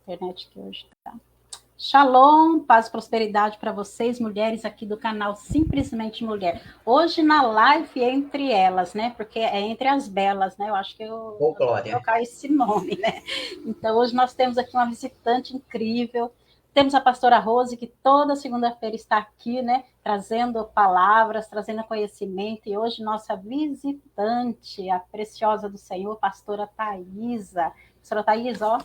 Internet que hoje tá. Shalom, paz e prosperidade para vocês, mulheres aqui do canal Simplesmente Mulher. Hoje na live entre elas, né? Porque é entre as belas, né? Eu acho que eu vou trocar esse nome, né? Então hoje nós temos aqui uma visitante incrível. Temos a pastora Rose, que toda segunda-feira está aqui, né? Trazendo palavras, trazendo conhecimento. E hoje nossa visitante, a preciosa do Senhor, pastora Thaisa. Pastora Thaisa, ó.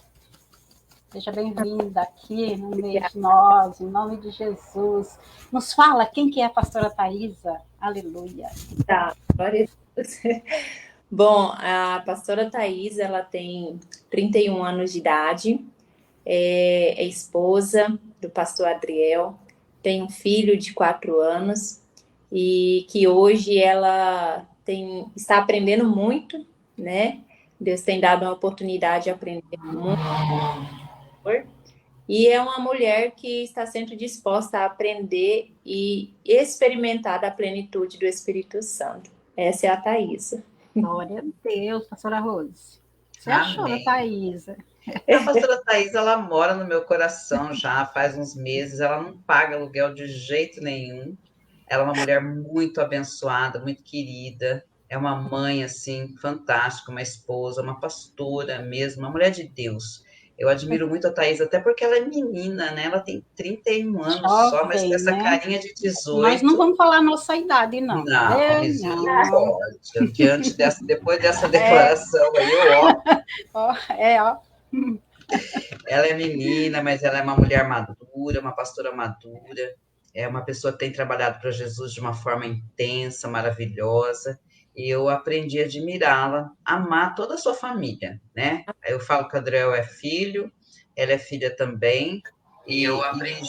Seja bem-vinda aqui no meio de nós, em nome de Jesus. Nos fala quem que é a pastora Thaisa. Aleluia. Tá, glória a Deus. Bom, a pastora Thaisa, ela tem 31 anos de idade, é esposa do pastor Adriel, tem um filho de 4 anos e que hoje ela está aprendendo muito, né? Deus tem dado uma oportunidade de aprender muito. E é uma mulher que está sempre disposta a aprender e experimentar da plenitude do Espírito Santo. Essa é a Thaisa. Glória a Deus, pastora Rose. Você achou da Thaisa? A pastora Thaisa, ela mora no meu coração já faz uns meses, ela não paga aluguel de jeito nenhum. Ela é uma mulher muito abençoada, muito querida, é uma mãe, assim, fantástica, uma esposa, uma pastora mesmo, uma mulher de Deus. Eu admiro muito a Thaisa, até porque ela é menina, né? Ela tem 31 anos jovem, só, mas com essa né? carinha de 18. Nós não vamos falar a nossa idade, não. Não, misericórdia. Depois dessa declaração aí, ó. Ela é menina, mas ela é uma mulher madura, uma pastora madura, é uma pessoa que tem trabalhado para Jesus de uma forma intensa, maravilhosa, e eu aprendi a admirá-la, amar toda a sua família, né? Eu falo que o Adriel é filho, ela é filha também, e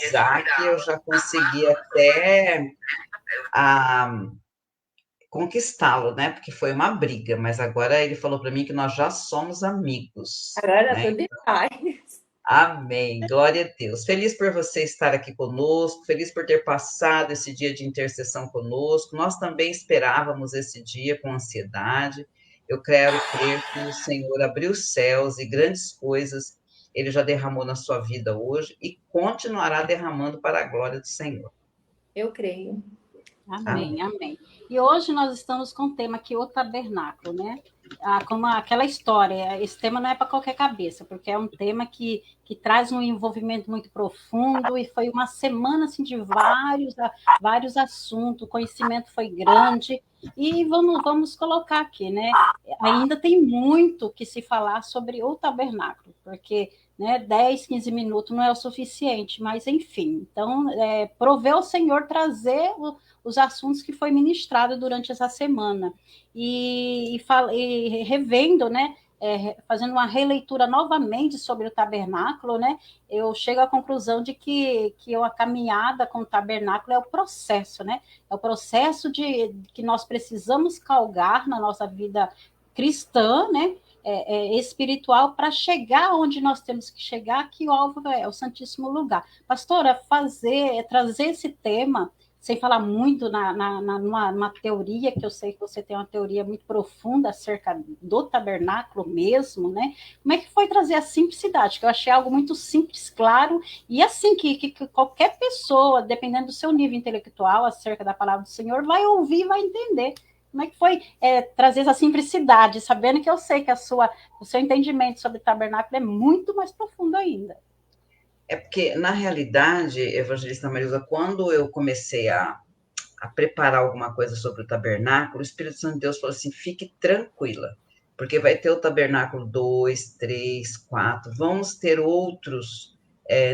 Isaac eu já consegui até conquistá-lo, né? Porque foi uma briga, mas agora ele falou para mim que nós já somos amigos. Agora né? Tudo em paz. Amém, glória a Deus. Feliz por você estar aqui conosco, feliz por ter passado esse dia de intercessão conosco. Nós também esperávamos esse dia com ansiedade. Eu quero crer que o Senhor abriu os céus e grandes coisas Ele já derramou na sua vida hoje e continuará derramando para a glória do Senhor. Eu creio. Amém, amém. E hoje nós estamos com o tema aqui, o tabernáculo, né? Como aquela história, esse tema não é para qualquer cabeça, porque é um tema que traz um envolvimento muito profundo e foi uma semana assim, de vários assuntos, o conhecimento foi grande e vamos colocar aqui, né? Ainda tem muito que se falar sobre o tabernáculo, porque 10, 15 minutos não é o suficiente, mas enfim, então prover ao Senhor trazer os assuntos que foi ministrado durante essa semana. E revendo, né? Fazendo uma releitura novamente sobre o tabernáculo, né? Eu chego à conclusão de que a caminhada com o tabernáculo é o processo, né? É o processo que nós precisamos galgar na nossa vida cristã, né? Espiritual para chegar onde nós temos que chegar, que o alvo é o Santíssimo Lugar. Pastora, trazer esse tema sem falar muito numa teoria, que eu sei que você tem uma teoria muito profunda acerca do tabernáculo mesmo, né? Como é que foi trazer a simplicidade? Que eu achei algo muito simples, claro, e assim, que qualquer pessoa, dependendo do seu nível intelectual acerca da palavra do Senhor, vai ouvir e vai entender. Como é que foi trazer essa simplicidade, sabendo que eu sei que o seu entendimento sobre o tabernáculo é muito mais profundo ainda. É porque, na realidade, evangelista Marilza, quando eu comecei a preparar alguma coisa sobre o tabernáculo, o Espírito Santo de Deus falou assim, fique tranquila, porque vai ter o tabernáculo 2, 3, 4, vamos ter outros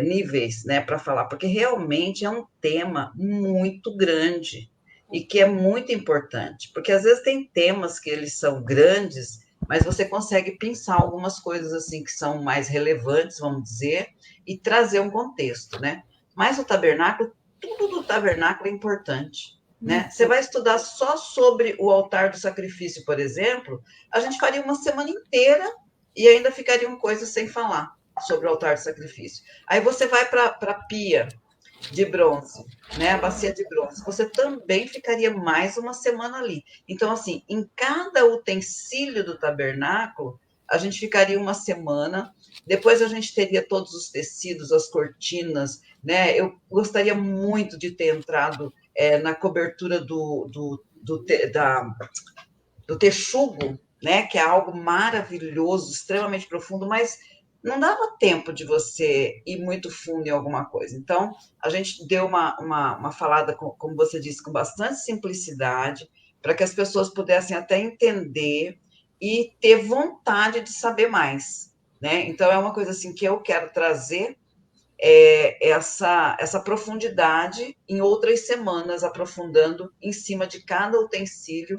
níveis, né, para falar, porque realmente é um tema muito grande e que é muito importante, porque às vezes tem temas que eles são grandes, mas você consegue pensar algumas coisas assim que são mais relevantes, vamos dizer, e trazer um contexto, né? Mas o tabernáculo, tudo do tabernáculo é importante, né? Você vai estudar só sobre o altar do sacrifício, por exemplo, a gente faria uma semana inteira e ainda ficariam coisas sem falar sobre o altar do sacrifício. Aí você vai para a pia de bronze, né? A bacia de bronze, você também ficaria mais uma semana ali. Então, assim, em cada utensílio do tabernáculo, a gente ficaria uma semana, depois a gente teria todos os tecidos, as cortinas, né? Eu gostaria muito de ter entrado na cobertura do texugo, né? Que é algo maravilhoso, extremamente profundo, mas não dava tempo de você ir muito fundo em alguma coisa. Então, a gente deu uma falada, como você disse, com bastante simplicidade, para que as pessoas pudessem até entender e ter vontade de saber mais, né? Então, é uma coisa assim que eu quero trazer essa profundidade em outras semanas, aprofundando em cima de cada utensílio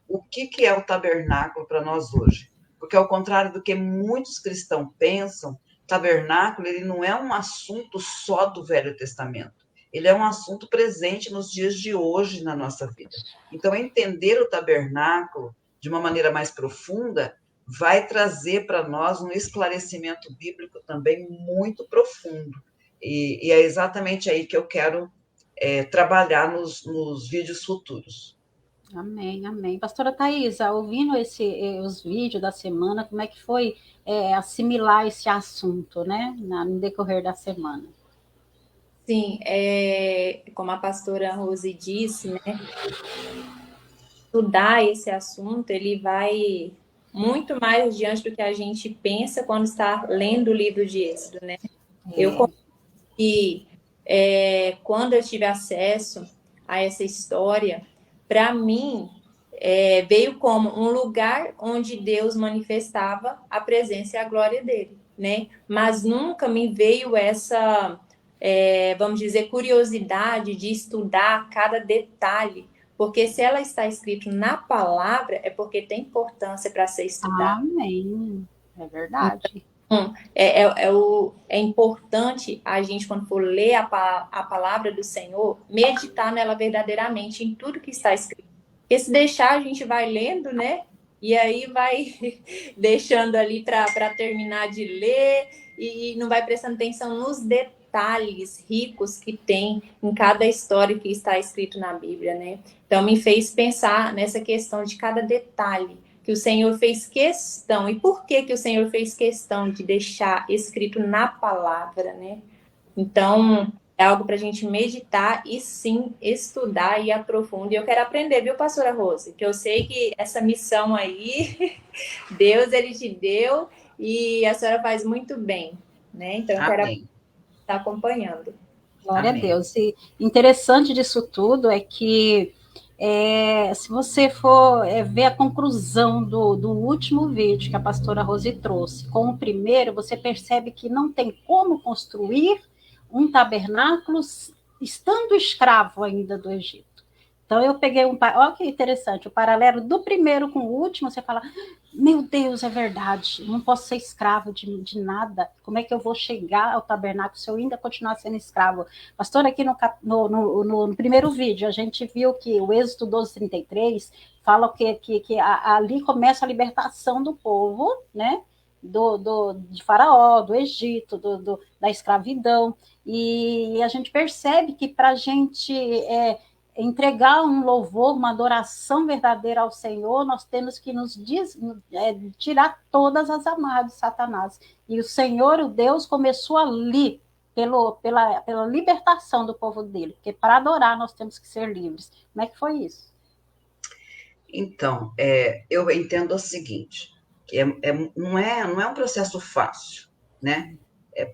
o que é o tabernáculo para nós hoje. Porque, ao contrário do que muitos cristãos pensam, tabernáculo ele não é um assunto só do Velho Testamento. Ele é um assunto presente nos dias de hoje na nossa vida. Então, entender o tabernáculo de uma maneira mais profunda vai trazer para nós um esclarecimento bíblico também muito profundo. E é exatamente aí que eu quero trabalhar nos vídeos futuros. Amém, amém. Pastora Thaisa, ouvindo os vídeos da semana, como é que foi assimilar esse assunto, né, no decorrer da semana? Sim, como a pastora Rose disse, né, estudar esse assunto, ele vai muito mais diante do que a gente pensa quando está lendo o livro de Êxodo, né? Eu confio que quando eu tive acesso a essa história, para mim, veio como um lugar onde Deus manifestava a presença e a glória dele, né? Mas nunca me veio essa, vamos dizer, curiosidade de estudar cada detalhe, porque se ela está escrito na palavra, é porque tem importância para ser estudada. Amém, é verdade. Então, é importante a gente, quando for ler a palavra do Senhor, meditar nela verdadeiramente em tudo que está escrito. Porque se deixar, a gente vai lendo, né? E aí vai deixando ali para terminar de ler e não vai prestando atenção nos detalhes ricos que tem em cada história que está escrito na Bíblia, né? Então, me fez pensar nessa questão de cada detalhe que o Senhor fez questão. E por que o Senhor fez questão de deixar escrito na palavra, né? Então, é algo para a gente meditar e sim estudar e aprofundar. E eu quero aprender, viu, pastora Rose? Que eu sei que essa missão aí, Deus, ele te deu e a senhora faz muito bem, né? Então, eu quero estar acompanhando. Glória a Deus. E interessante disso tudo é que se você for ver a conclusão do último vídeo que a pastora Rose trouxe com o primeiro, você percebe que não tem como construir um tabernáculo estando escravo ainda do Egito. Então eu peguei olha que interessante, o paralelo do primeiro com o último, você fala, meu Deus, é verdade, não posso ser escravo de nada, como é que eu vou chegar ao tabernáculo se eu ainda continuar sendo escravo? Pastor, aqui no primeiro vídeo, a gente viu que o Êxodo 12:33 fala que ali começa a libertação do povo, né? De Faraó, do Egito, da escravidão, e a gente percebe que para a gente entregar um louvor, uma adoração verdadeira ao Senhor, nós temos que tirar todas as amarras de Satanás. E o Senhor, o Deus, começou ali pela libertação do povo dele, porque para adorar nós temos que ser livres. Como é que foi isso? Então, eu entendo o seguinte, que não é um processo fácil, né?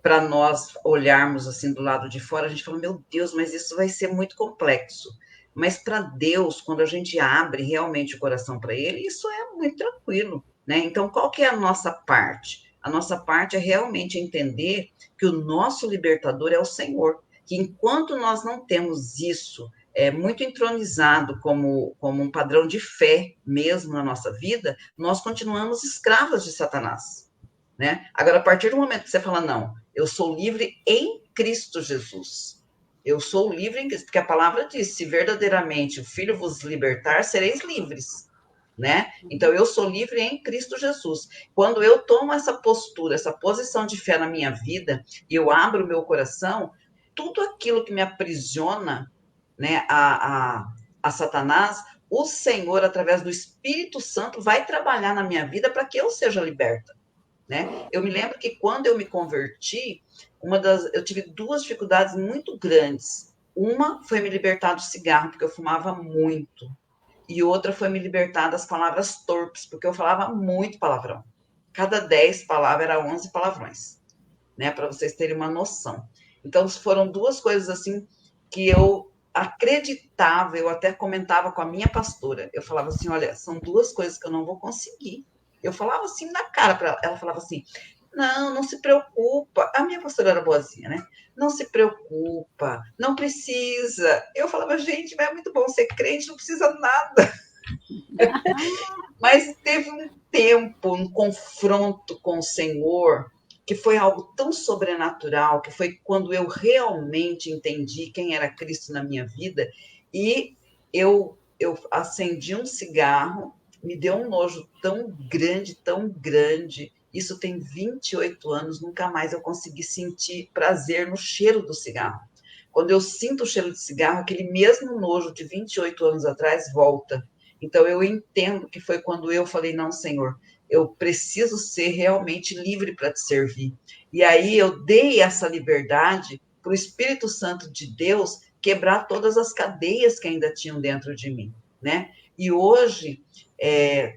Para nós olharmos assim do lado de fora, a gente fala, meu Deus, mas isso vai ser muito complexo. Mas para Deus, quando a gente abre realmente o coração para Ele, isso é muito tranquilo, né? Então, qual que é a nossa parte? A nossa parte é realmente entender que o nosso libertador é o Senhor, que enquanto nós não temos isso muito entronizado como um padrão de fé mesmo na nossa vida, nós continuamos escravas de Satanás, né? Agora, a partir do momento que você fala, não, eu sou livre em Cristo Jesus, eu sou livre em Cristo, porque a palavra diz, se verdadeiramente o Filho vos libertar, sereis livres, né? Então, eu sou livre em Cristo Jesus. Quando eu tomo essa postura, essa posição de fé na minha vida, e eu abro o meu coração, tudo aquilo que me aprisiona, né, a Satanás, o Senhor, através do Espírito Santo, vai trabalhar na minha vida para que eu seja liberta. né? Eu me lembro que quando eu me converti, eu tive duas dificuldades muito grandes. Uma foi me libertar do cigarro, porque eu fumava muito. E outra foi me libertar das palavras torpes, porque eu falava muito palavrão. Cada 10 palavras era 11 palavrões, né? Para vocês terem uma noção. Então, foram duas coisas assim que eu acreditava, eu até comentava com a minha pastora. Eu falava assim: olha, são duas coisas que eu não vou conseguir. Eu falava assim na cara para ela. Ela falava assim: não, não se preocupa. A minha pastora era boazinha, né? Não se preocupa, não precisa. Eu falava: gente, mas é muito bom ser crente, não precisa nada. Mas teve um tempo, um confronto com o Senhor, que foi algo tão sobrenatural, que foi quando eu realmente entendi quem era Cristo na minha vida, e eu acendi um cigarro, me deu um nojo tão grande, isso tem 28 anos, nunca mais eu consegui sentir prazer no cheiro do cigarro. Quando eu sinto o cheiro de cigarro, aquele mesmo nojo de 28 anos atrás volta. Então, eu entendo que foi quando eu falei: não, Senhor, eu preciso ser realmente livre para te servir. E aí eu dei essa liberdade para o Espírito Santo de Deus quebrar todas as cadeias que ainda tinham dentro de mim, né? E hoje,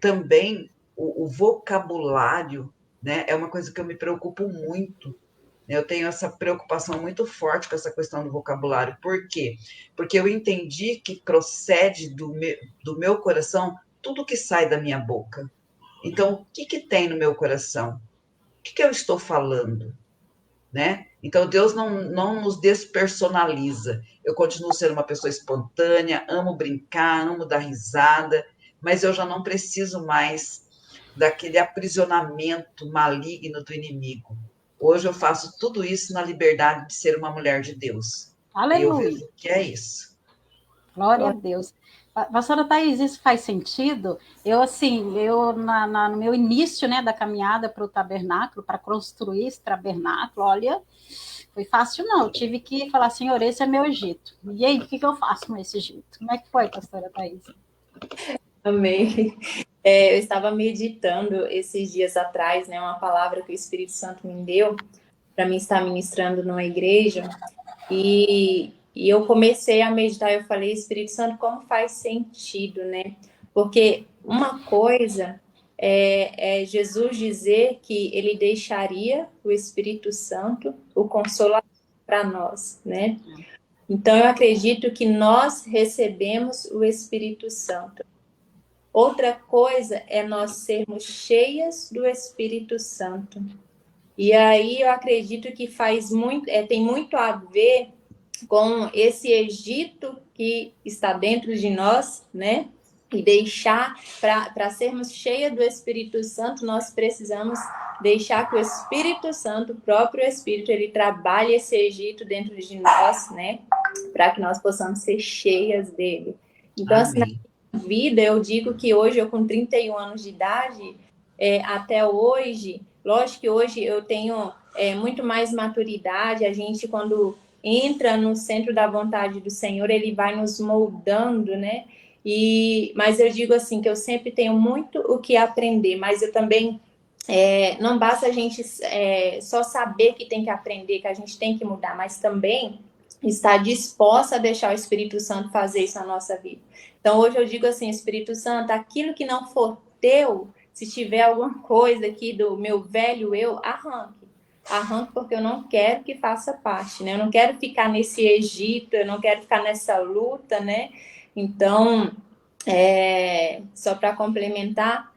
também, o vocabulário, né, é uma coisa que eu me preocupo muito. Eu tenho essa preocupação muito forte com essa questão do vocabulário. Por quê? Porque eu entendi que procede do meu coração tudo que sai da minha boca. Então, o que tem no meu coração? O que eu estou falando? Né? Então, Deus não nos despersonaliza. Eu continuo sendo uma pessoa espontânea, amo brincar, amo dar risada, mas eu já não preciso mais daquele aprisionamento maligno do inimigo. Hoje eu faço tudo isso na liberdade de ser uma mulher de Deus. E eu Aleluia. vejo que é isso. Glória a Deus. Pastora Thaís, isso faz sentido? No meu início, né, da caminhada para o tabernáculo, para construir esse tabernáculo, olha, foi fácil não, eu tive que falar: Senhor, esse é meu Egito. E aí, o que eu faço com esse Egito? Como é que foi, pastora Thaís? Amém. Eu estava meditando esses dias atrás, né, uma palavra que o Espírito Santo me deu para mim estar ministrando numa igreja, e eu comecei a meditar. Eu falei: Espírito Santo, como faz sentido, né? Porque uma coisa é Jesus dizer que ele deixaria o Espírito Santo, o Consolador, para nós, né? Então, eu acredito que nós recebemos o Espírito Santo. Outra coisa é nós sermos cheias do Espírito Santo. E aí eu acredito que tem muito a ver com esse Egito que está dentro de nós, né? E deixar, para sermos cheias do Espírito Santo, nós precisamos deixar que o Espírito Santo, o próprio Espírito, ele trabalhe esse Egito dentro de nós, né? Para que nós possamos ser cheias dele. Então, assim, na minha vida, eu digo que hoje, eu com 31 anos de idade, até hoje, lógico que hoje eu tenho muito mais maturidade. A gente, quando entra no centro da vontade do Senhor, ele vai nos moldando, né? Mas eu digo assim, que eu sempre tenho muito o que aprender, mas eu também, não basta a gente só saber que tem que aprender, que a gente tem que mudar, mas também estar disposta a deixar o Espírito Santo fazer isso na nossa vida. Então, hoje eu digo assim: Espírito Santo, aquilo que não for teu, se tiver alguma coisa aqui do meu velho eu, arranque, porque eu não quero que faça parte, né? Eu não quero ficar nesse Egito, eu não quero ficar nessa luta, né? Então, só para complementar,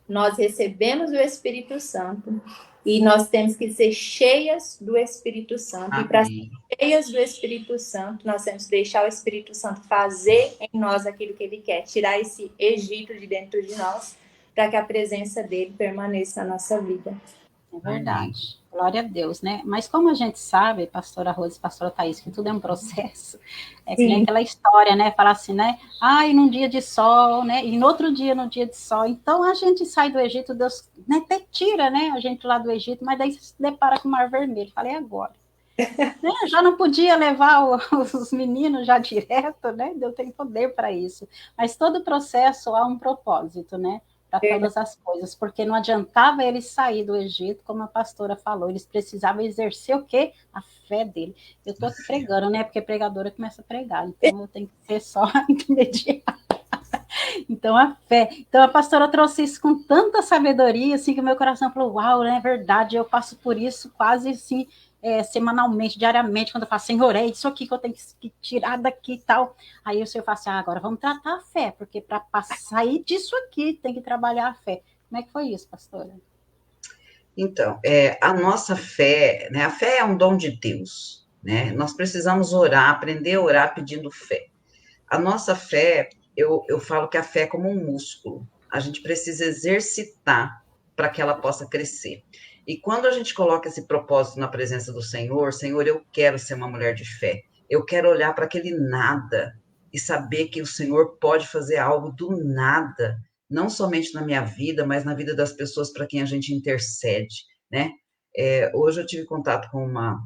nós recebemos o Espírito Santo e nós temos que ser cheias do Espírito Santo. Amém. E para ser cheias do Espírito Santo, nós temos que deixar o Espírito Santo fazer em nós aquilo que ele quer, tirar esse Egito de dentro de nós, para que a presença dele permaneça na nossa vida. É verdade. Glória a Deus, né? Mas como a gente sabe, pastora Rose e pastora Thaís, que tudo é um processo, que nem aquela história, né? Falar assim, né? E num dia de sol, né? E no outro dia, no dia de sol. Então, a gente sai do Egito, Deus, né, até tira, né? A gente lá do Egito, mas daí se depara com o Mar Vermelho. Falei: agora. Né? Já não podia levar os meninos já direto, né? Deus tem poder para isso. Mas todo processo há um propósito, né? para todas as coisas, porque não adiantava eles sair do Egito, como a pastora falou, eles precisavam exercer o quê? A fé dele. Eu estou aqui pregando, né? Porque pregadora começa a pregar, então eu tenho que ser só intermediária. Então, a fé. Então, a pastora trouxe isso com tanta sabedoria, assim, que o meu coração falou, uau, é verdade, eu passo por isso quase, assim, semanalmente, diariamente, quando eu falo, Senhor, é isso aqui que eu tenho que tirar daqui e tal. Aí o Senhor fala assim, agora vamos tratar a fé, porque para sair disso aqui, tem que trabalhar a fé. Como é que foi isso, pastora? Então, a nossa fé, né? A fé é um dom de Deus, né? Nós precisamos orar, aprender a orar pedindo fé. A nossa fé, eu falo que a fé é como um músculo. A gente precisa exercitar para que ela possa crescer. E quando a gente coloca esse propósito na presença do Senhor, Senhor, eu quero ser uma mulher de fé. Eu quero olhar para aquele nada e saber que o Senhor pode fazer algo do nada, não somente na minha vida, mas na vida das pessoas para quem a gente intercede, né? Hoje eu tive contato com uma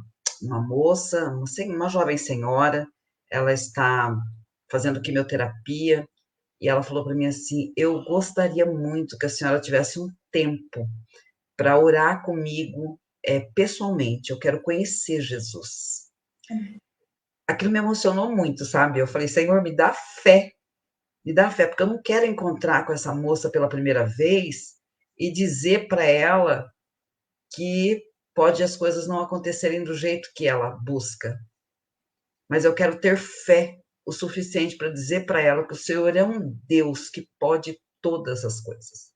moça, uma jovem senhora, ela está fazendo quimioterapia, e ela falou para mim assim: eu gostaria muito que a senhora tivesse um tempo para orar comigo pessoalmente, eu quero conhecer Jesus. Aquilo me emocionou muito, sabe? Eu falei, Senhor, me dá fé, porque eu não quero encontrar com essa moça pela primeira vez e dizer para ela que pode as coisas não acontecerem do jeito que ela busca, mas eu quero ter fé o suficiente para dizer para ela que o Senhor é um Deus que pode todas as coisas.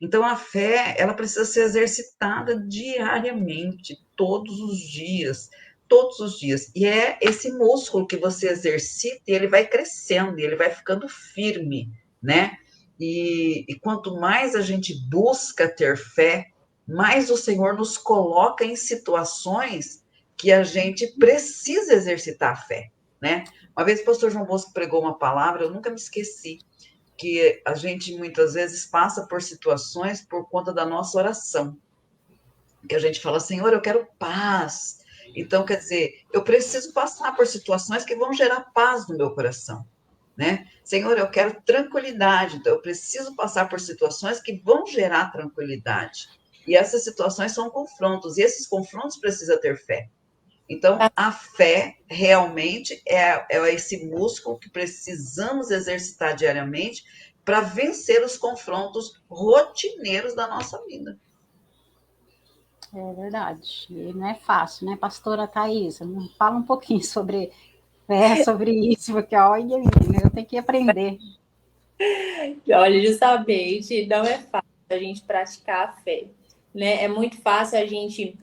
Então, a fé, ela precisa ser exercitada diariamente, todos os dias. E é esse músculo que você exercita e ele vai crescendo, e ele vai ficando firme, né? E quanto mais a gente busca ter fé, mais o Senhor nos coloca em situações que a gente precisa exercitar a fé, né? Uma vez o pastor João Bosco pregou uma palavra, eu nunca me esqueci, que a gente muitas vezes passa por situações por conta da nossa oração. Que a gente fala, Senhor, eu quero paz. Então, quer dizer, eu preciso passar por situações que vão gerar paz no meu coração, né? Senhor, eu quero tranquilidade, então eu preciso passar por situações que vão gerar tranquilidade. E essas situações são confrontos, e esses confrontos precisam ter fé. Então, a fé realmente é esse músculo que precisamos exercitar diariamente para vencer os confrontos rotineiros da nossa vida. É verdade. E não é fácil, né, pastora Thaís? Fala um pouquinho sobre fé, sobre isso, porque olha, menina, eu tenho que aprender. Olha, justamente, não é fácil a gente praticar a fé, né? É muito fácil a gente...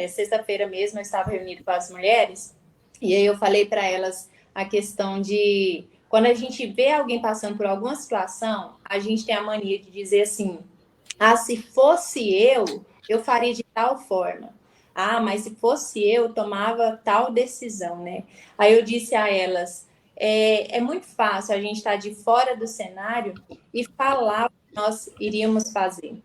sexta-feira mesmo eu estava reunido com as mulheres e aí eu falei para elas a questão de... Quando a gente vê alguém passando por alguma situação, a gente tem a mania de dizer assim, ah, se fosse eu faria de tal forma. Ah, mas se fosse eu tomava tal decisão, né? Aí eu disse a elas... É muito fácil a gente estar de fora do cenário e falar o que nós iríamos fazer.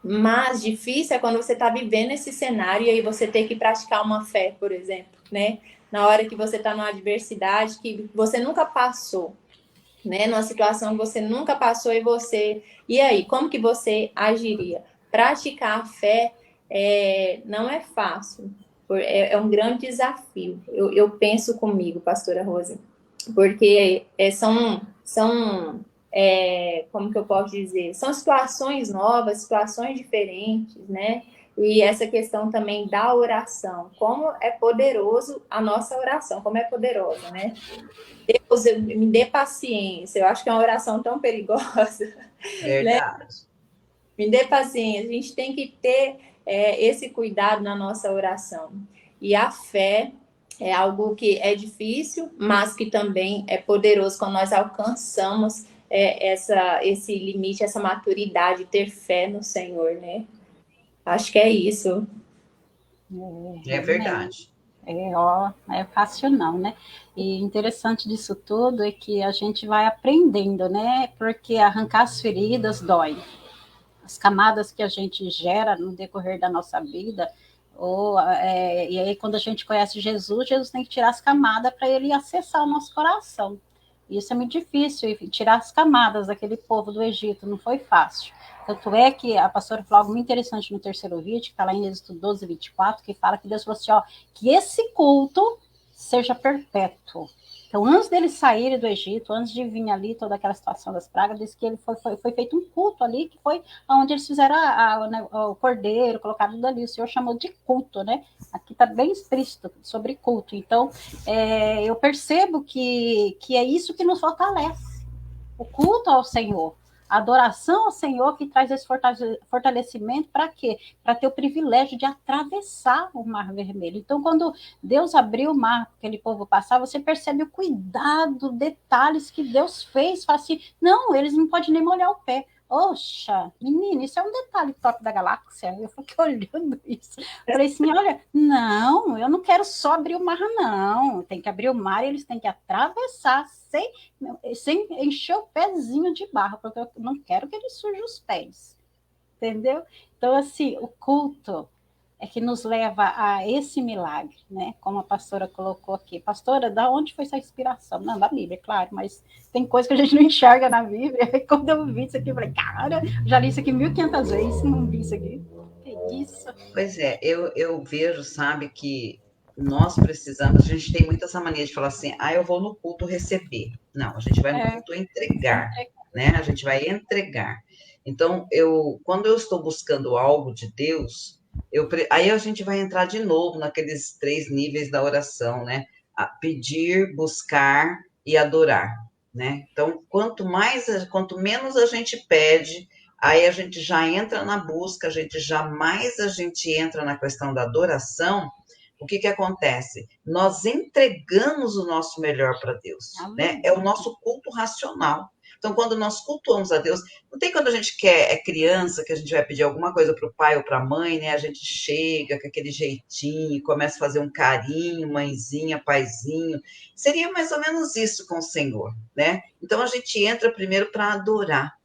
Mas difícil é quando você está vivendo esse cenário e aí você tem que praticar uma fé, por exemplo, né? Na hora que você está numa adversidade que você nunca passou, né? Numa situação que você nunca passou e você... E aí, como que você agiria? Praticar a fé não é fácil. É um grande desafio. Eu penso comigo, pastora Rosa, porque como que eu posso dizer? São situações novas, situações diferentes, né? E essa questão também da oração, como é poderoso a nossa oração, como é poderosa, né? Deus, me dê paciência, eu acho que é uma oração tão perigosa, né? Verdade. Me dê paciência, a gente tem que ter esse cuidado na nossa oração. E a fé é algo que é difícil, mas que também é poderoso quando nós alcançamos esse limite, essa maturidade, ter fé no Senhor, né? Acho que é isso. É verdade. Não é fácil não, né? E interessante disso tudo é que a gente vai aprendendo, né? Porque arrancar as feridas dói. As camadas que a gente gera no decorrer da nossa vida, e aí quando a gente conhece Jesus, Jesus tem que tirar as camadas para ele acessar o nosso coração. Isso é muito difícil, e tirar as camadas daquele povo do Egito não foi fácil. Tanto é que a pastora falou algo muito interessante no terceiro vídeo, que está lá em Êxodo 12, 24, que fala que Deus falou assim, ó, que esse culto seja perpétuo. Então, antes deles saírem do Egito, antes de vir ali toda aquela situação das pragas, diz que ele foi feito um culto ali, que foi onde eles fizeram o cordeiro, colocaram tudo ali. O Senhor chamou de culto, né? Aqui está bem explícito sobre culto. Então, eu percebo que é isso que nos fortalece. O culto ao Senhor. A adoração ao Senhor que traz esse fortalecimento para quê? Para ter o privilégio de atravessar o Mar Vermelho. Então, quando Deus abriu o mar, aquele povo passar, você percebe o cuidado, detalhes que Deus fez. Fala assim, não, eles não podem nem molhar o pé. Oxa, menina, isso é um detalhe top da galáxia. Eu fiquei olhando isso. Falei assim, olha, não, eu não quero só abrir o mar, não. Tem que abrir o mar e eles têm que atravessar sem encher o pezinho de barro, porque eu não quero que ele suje os pés. Entendeu? Então, assim, o culto é que nos leva a esse milagre, né? Como a pastora colocou aqui. Pastora, da onde foi essa inspiração? Não, da Bíblia, claro, mas tem coisa que a gente não enxerga na Bíblia. E quando eu vi isso aqui, eu falei, cara, já li isso aqui 1500 vezes, não vi isso aqui. Que isso? Pois é, eu vejo, sabe, que nós precisamos, a gente tem muito essa mania de falar assim, eu vou no culto receber. Não, a gente vai no culto entregar, né? A gente vai entregar. Então, quando eu estou buscando algo de Deus, aí a gente vai entrar de novo naqueles 3 níveis da oração, né? Pedir, buscar e adorar, né? Então, quanto menos a gente pede, aí a gente já entra na busca, a gente entra na questão da adoração. O que acontece? Nós entregamos o nosso melhor para Deus, né? É o nosso culto racional. Então, quando nós cultuamos a Deus, não tem quando a gente é criança, que a gente vai pedir alguma coisa para o pai ou para a mãe, né? A gente chega com aquele jeitinho, começa a fazer um carinho, mãezinha, paizinho. Seria mais ou menos isso com o Senhor, né? Então, a gente entra primeiro para adorar.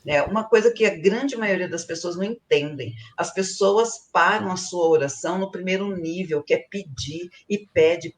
É uma coisa que a grande maioria das pessoas não entendem. As pessoas param a sua oração no primeiro nível, que é pedir, e pede,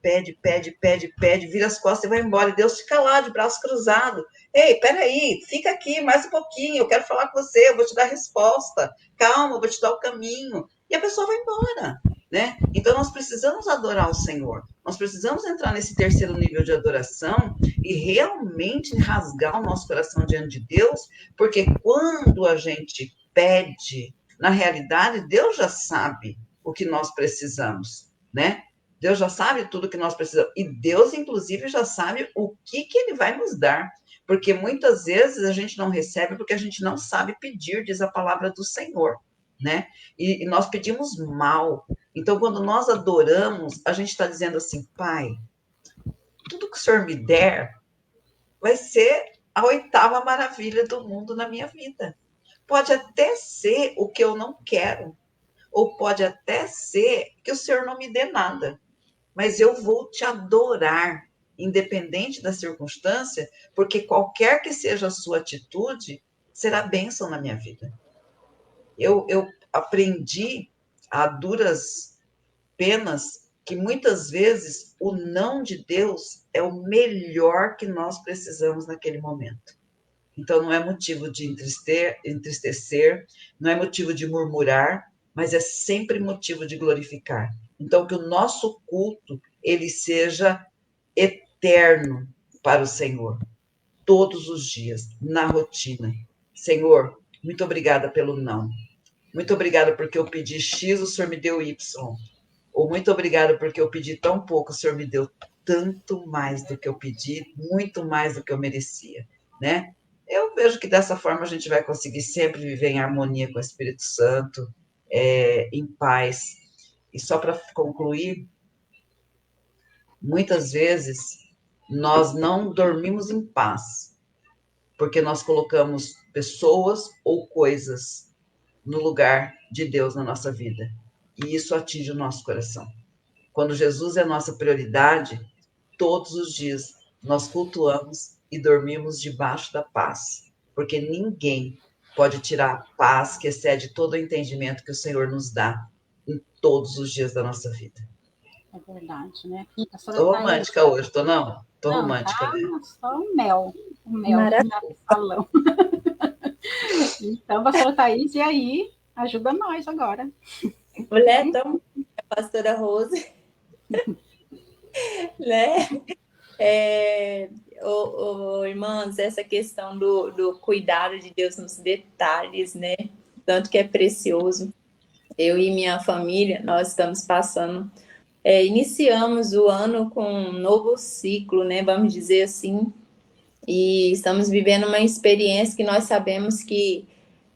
vira as costas e vai embora. E Deus fica lá, de braço cruzado. Ei, peraí, fica aqui mais um pouquinho, eu quero falar com você, eu vou te dar a resposta. Calma, eu vou te dar o caminho. E a pessoa vai embora, né? Então, nós precisamos adorar o Senhor. Nós precisamos entrar nesse terceiro nível de adoração e realmente rasgar o nosso coração diante de Deus, porque quando a gente pede, na realidade, Deus já sabe o que nós precisamos, né? Deus já sabe tudo o que nós precisamos. E Deus, inclusive, já sabe o que Ele vai nos dar. Porque muitas vezes a gente não recebe porque a gente não sabe pedir, diz a palavra do Senhor, né? E nós pedimos mal. Então, quando nós adoramos, a gente está dizendo assim, Pai, tudo que o Senhor me der vai ser a 8ª maravilha do mundo na minha vida. Pode até ser o que eu não quero, ou pode até ser que o Senhor não me dê nada, mas eu vou te adorar, independente da circunstância, porque qualquer que seja a sua atitude, será bênção na minha vida. Eu aprendi a duras penas que muitas vezes o não de Deus é o melhor que nós precisamos naquele momento. Então, não é motivo de entristecer, não é motivo de murmurar, mas é sempre motivo de glorificar. Então, que o nosso culto, ele seja eterno para o Senhor, todos os dias, na rotina. Senhor, muito obrigada pelo não. Muito obrigada porque eu pedi X, o Senhor me deu Y. Ou muito obrigada porque eu pedi tão pouco, o Senhor me deu tanto mais do que eu pedi, muito mais do que eu merecia, né? Eu vejo que dessa forma a gente vai conseguir sempre viver em harmonia com o Espírito Santo, em paz. E só para concluir, muitas vezes nós não dormimos em paz, porque nós colocamos pessoas ou coisas no lugar de Deus na nossa vida. E isso atinge o nosso coração. Quando Jesus é a nossa prioridade, todos os dias nós cultuamos e dormimos debaixo da paz, porque ninguém pode tirar a paz que excede todo o entendimento que o Senhor nos dá em todos os dias da nossa vida. É verdade, né? A senhora Tô tá aí. romântica hoje, tô não? Tô Não, romântica, tá né? só o mel Maravilha. já no salão. Então, pastora Thaís, e aí? Ajuda nós agora. Mulher tão pastora Rose, né? É, irmãs, essa questão do cuidado de Deus nos detalhes, né? Tanto que é precioso. Eu e minha família, nós estamos passando, iniciamos o ano com um novo ciclo, né? Vamos dizer assim, e estamos vivendo uma experiência que nós sabemos que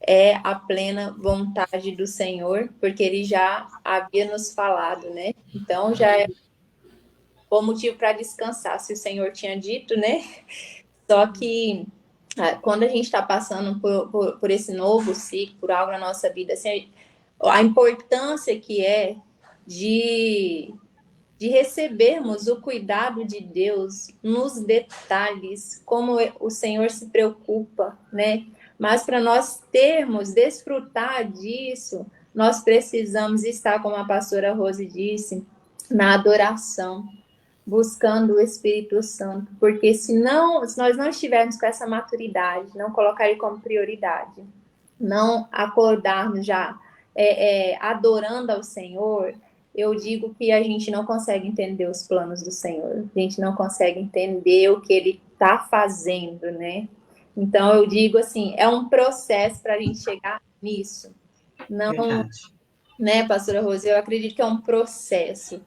é a plena vontade do Senhor, porque Ele já havia nos falado, né? Então já é bom motivo para descansar, se o Senhor tinha dito, né? Só que quando a gente está passando por esse novo ciclo, por algo na nossa vida, assim, a importância que é de recebermos o cuidado de Deus nos detalhes, como o Senhor se preocupa, né? Mas para nós termos, desfrutar disso, nós precisamos estar, como a pastora Rose disse, na adoração, buscando o Espírito Santo, porque se nós não estivermos com essa maturidade, não colocar ele como prioridade, não acordarmos já adorando ao Senhor, eu digo que a gente não consegue entender os planos do Senhor, a gente não consegue entender o que Ele está fazendo, né? Então eu digo assim, é um processo para a gente chegar nisso. Não, Verdade. né, pastora Rose? Eu acredito que é um processo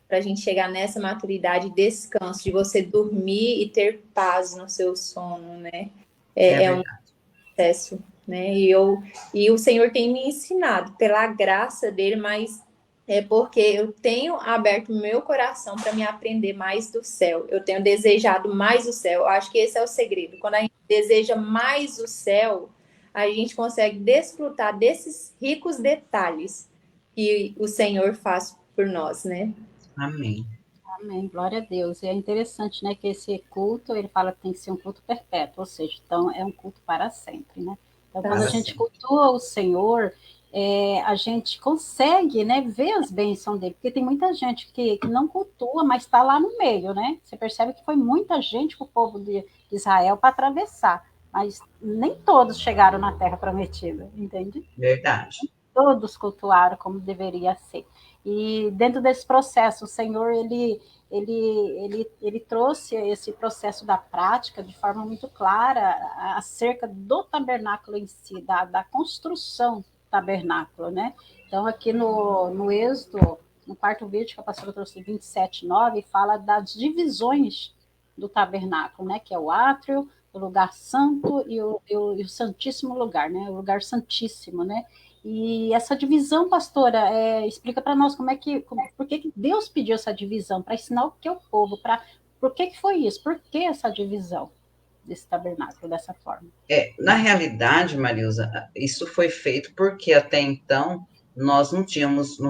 para a gente chegar nessa maturidade e descanso, de você dormir e ter paz no seu sono, né? É É um verdade. processo, né? E o Senhor tem me ensinado pela graça dele, mas é porque eu tenho aberto meu coração para me aprender mais do céu. Eu tenho desejado mais o céu. Eu acho que esse é o segredo. Quando a gente deseja mais o céu, a gente consegue desfrutar desses ricos detalhes que o Senhor faz por nós, né? Amém. Amém, glória a Deus. E é interessante, né, que esse culto, ele fala que tem que ser um culto perpétuo, ou seja, então é um culto para sempre, né? Então, quando a Para gente sempre. cultua o Senhor, a gente consegue, né, ver as bênçãos dele, porque tem muita gente que não cultua, mas está lá no meio, né? Você percebe que foi muita gente com o povo de Israel para atravessar, mas nem todos chegaram na Terra Prometida, entende? Verdade. Todos cultuaram como deveria ser. E dentro desse processo, o Senhor ele trouxe esse processo da prática de forma muito clara acerca do tabernáculo em si, da construção do tabernáculo, né? Então, aqui no Êxodo, no quarto vídeo que a pastora trouxe, 27:9, fala das divisões do tabernáculo, né? Que é o átrio, o lugar santo e o santíssimo lugar, né? O lugar santíssimo, né? E essa divisão, pastora, explica para nós por que Deus pediu essa divisão, para ensinar o que é o povo, por que foi isso, por que essa divisão desse tabernáculo dessa forma. Na realidade, Marilza, isso foi feito porque até então nós não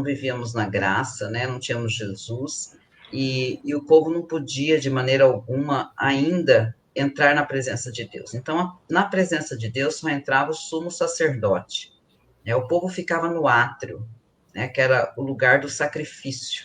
vivíamos na graça, né? Não tínhamos Jesus, e o povo não podia, de maneira alguma, ainda entrar na presença de Deus. Então, na presença de Deus só entrava o sumo sacerdote, né? O povo ficava no átrio, né? Que era o lugar do sacrifício,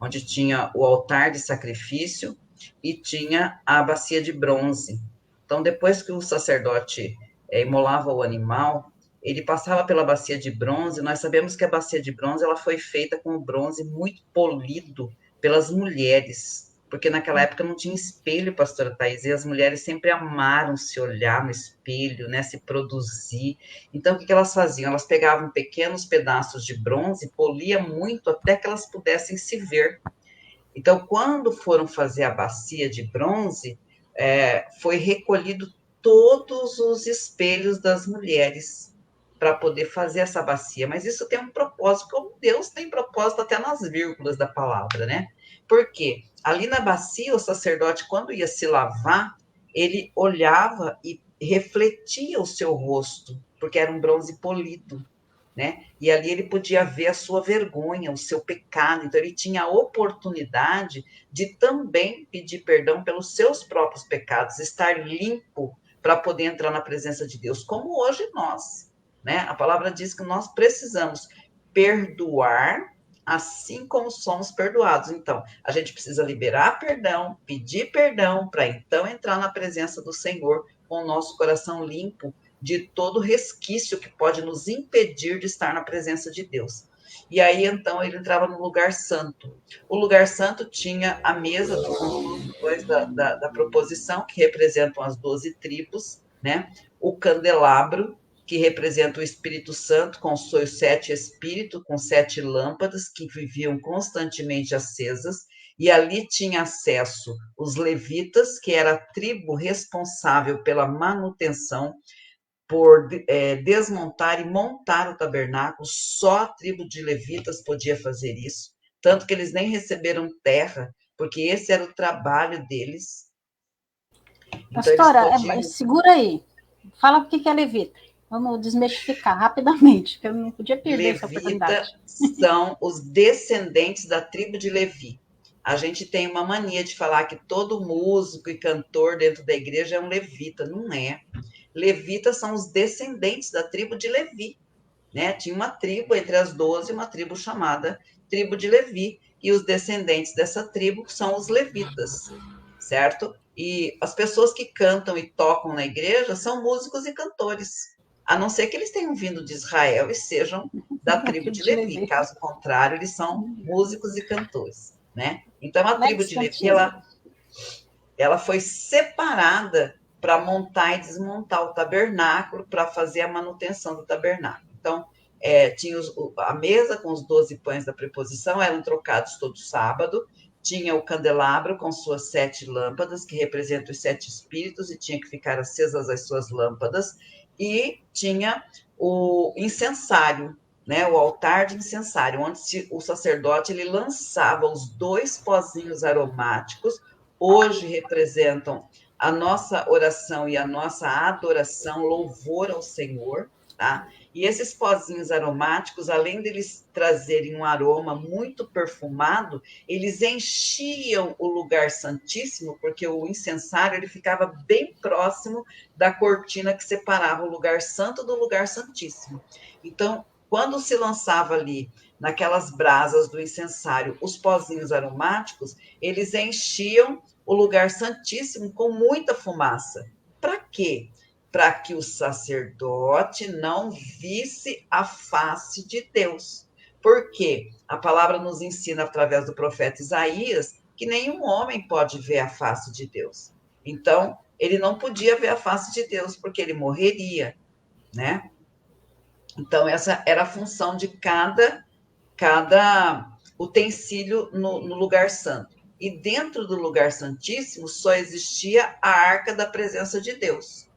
onde tinha o altar de sacrifício e tinha a bacia de bronze. Então, depois que o sacerdote imolava o animal, ele passava pela bacia de bronze. Nós sabemos que a bacia de bronze ela foi feita com o bronze muito polido pelas mulheres, porque naquela época não tinha espelho, pastora Thais, e as mulheres sempre amaram se olhar no espelho, né, se produzir. Então, o que elas faziam? Elas pegavam pequenos pedaços de bronze, polia muito até que elas pudessem se ver. Então, quando foram fazer a bacia de bronze, foi recolhido todos os espelhos das mulheres para poder fazer essa bacia. Mas isso tem um propósito, como Deus tem propósito até nas vírgulas da palavra, né? Por quê? Ali na bacia, o sacerdote, quando ia se lavar, ele olhava e refletia o seu rosto, porque era um bronze polido, né? E ali ele podia ver a sua vergonha, o seu pecado. Então ele tinha a oportunidade de também pedir perdão pelos seus próprios pecados, estar limpo para poder entrar na presença de Deus, como hoje nós, né? A palavra diz que nós precisamos perdoar assim como somos perdoados. Então, a gente precisa liberar perdão, pedir perdão, para então entrar na presença do Senhor com o nosso coração limpo de todo resquício que pode nos impedir de estar na presença de Deus. E aí, então, ele entrava no lugar santo. O lugar santo tinha a mesa depois da proposição, que representam as 12 tribos, né? O candelabro, que representa o Espírito Santo, com os seus 7 espíritos, com 7 lâmpadas, que viviam constantemente acesas, e ali tinha acesso os levitas, que era a tribo responsável pela manutenção, por desmontar e montar o tabernáculo. Só a tribo de levitas podia fazer isso, tanto que eles nem receberam terra, porque esse era o trabalho deles. Então eles Pastora, podiam... segura aí. Fala o que é levita. Vamos desmistificar rapidamente, que eu não podia perder essa Levita oportunidade. são os descendentes da tribo de Levi. A gente tem uma mania de falar que todo músico e cantor dentro da igreja é um levita. Não é. Levitas são os descendentes da tribo de Levi, né? Tinha uma tribo entre as 12, uma tribo chamada tribo de Levi, e os descendentes dessa tribo são os levitas, certo? E as pessoas que cantam e tocam na igreja são músicos e cantores, a não ser que eles tenham vindo de Israel e sejam da tribo de Levi. Caso contrário, eles são músicos e cantores, né? Então, a tribo de Levi, ela foi separada para montar e desmontar o tabernáculo, para fazer a manutenção do tabernáculo. Então, tinha a mesa com os 12 pães da preposição, eram trocados todo sábado, tinha o candelabro com suas 7 lâmpadas, que representam os 7 espíritos, e tinha que ficar acesas as suas lâmpadas, e tinha o incensário, né, o altar de incensário, onde o sacerdote ele lançava os 2 pozinhos aromáticos, hoje representam a nossa oração e a nossa adoração, louvor ao Senhor, tá? E esses pozinhos aromáticos, além deles trazerem um aroma muito perfumado, eles enchiam o lugar santíssimo, porque o incensário ele ficava bem próximo da cortina que separava o lugar santo do lugar santíssimo. Então, quando se lançava ali, naquelas brasas do incensário, os pozinhos aromáticos, eles enchiam o lugar santíssimo com muita fumaça. Para quê? Para que o sacerdote não visse a face de Deus. Porque a palavra nos ensina, através do profeta Isaías, que nenhum homem pode ver a face de Deus. Então, ele não podia ver a face de Deus, porque ele morreria, né? Então, essa era a função de cada utensílio no lugar santo. E dentro do lugar santíssimo só existia a arca da presença de Deus,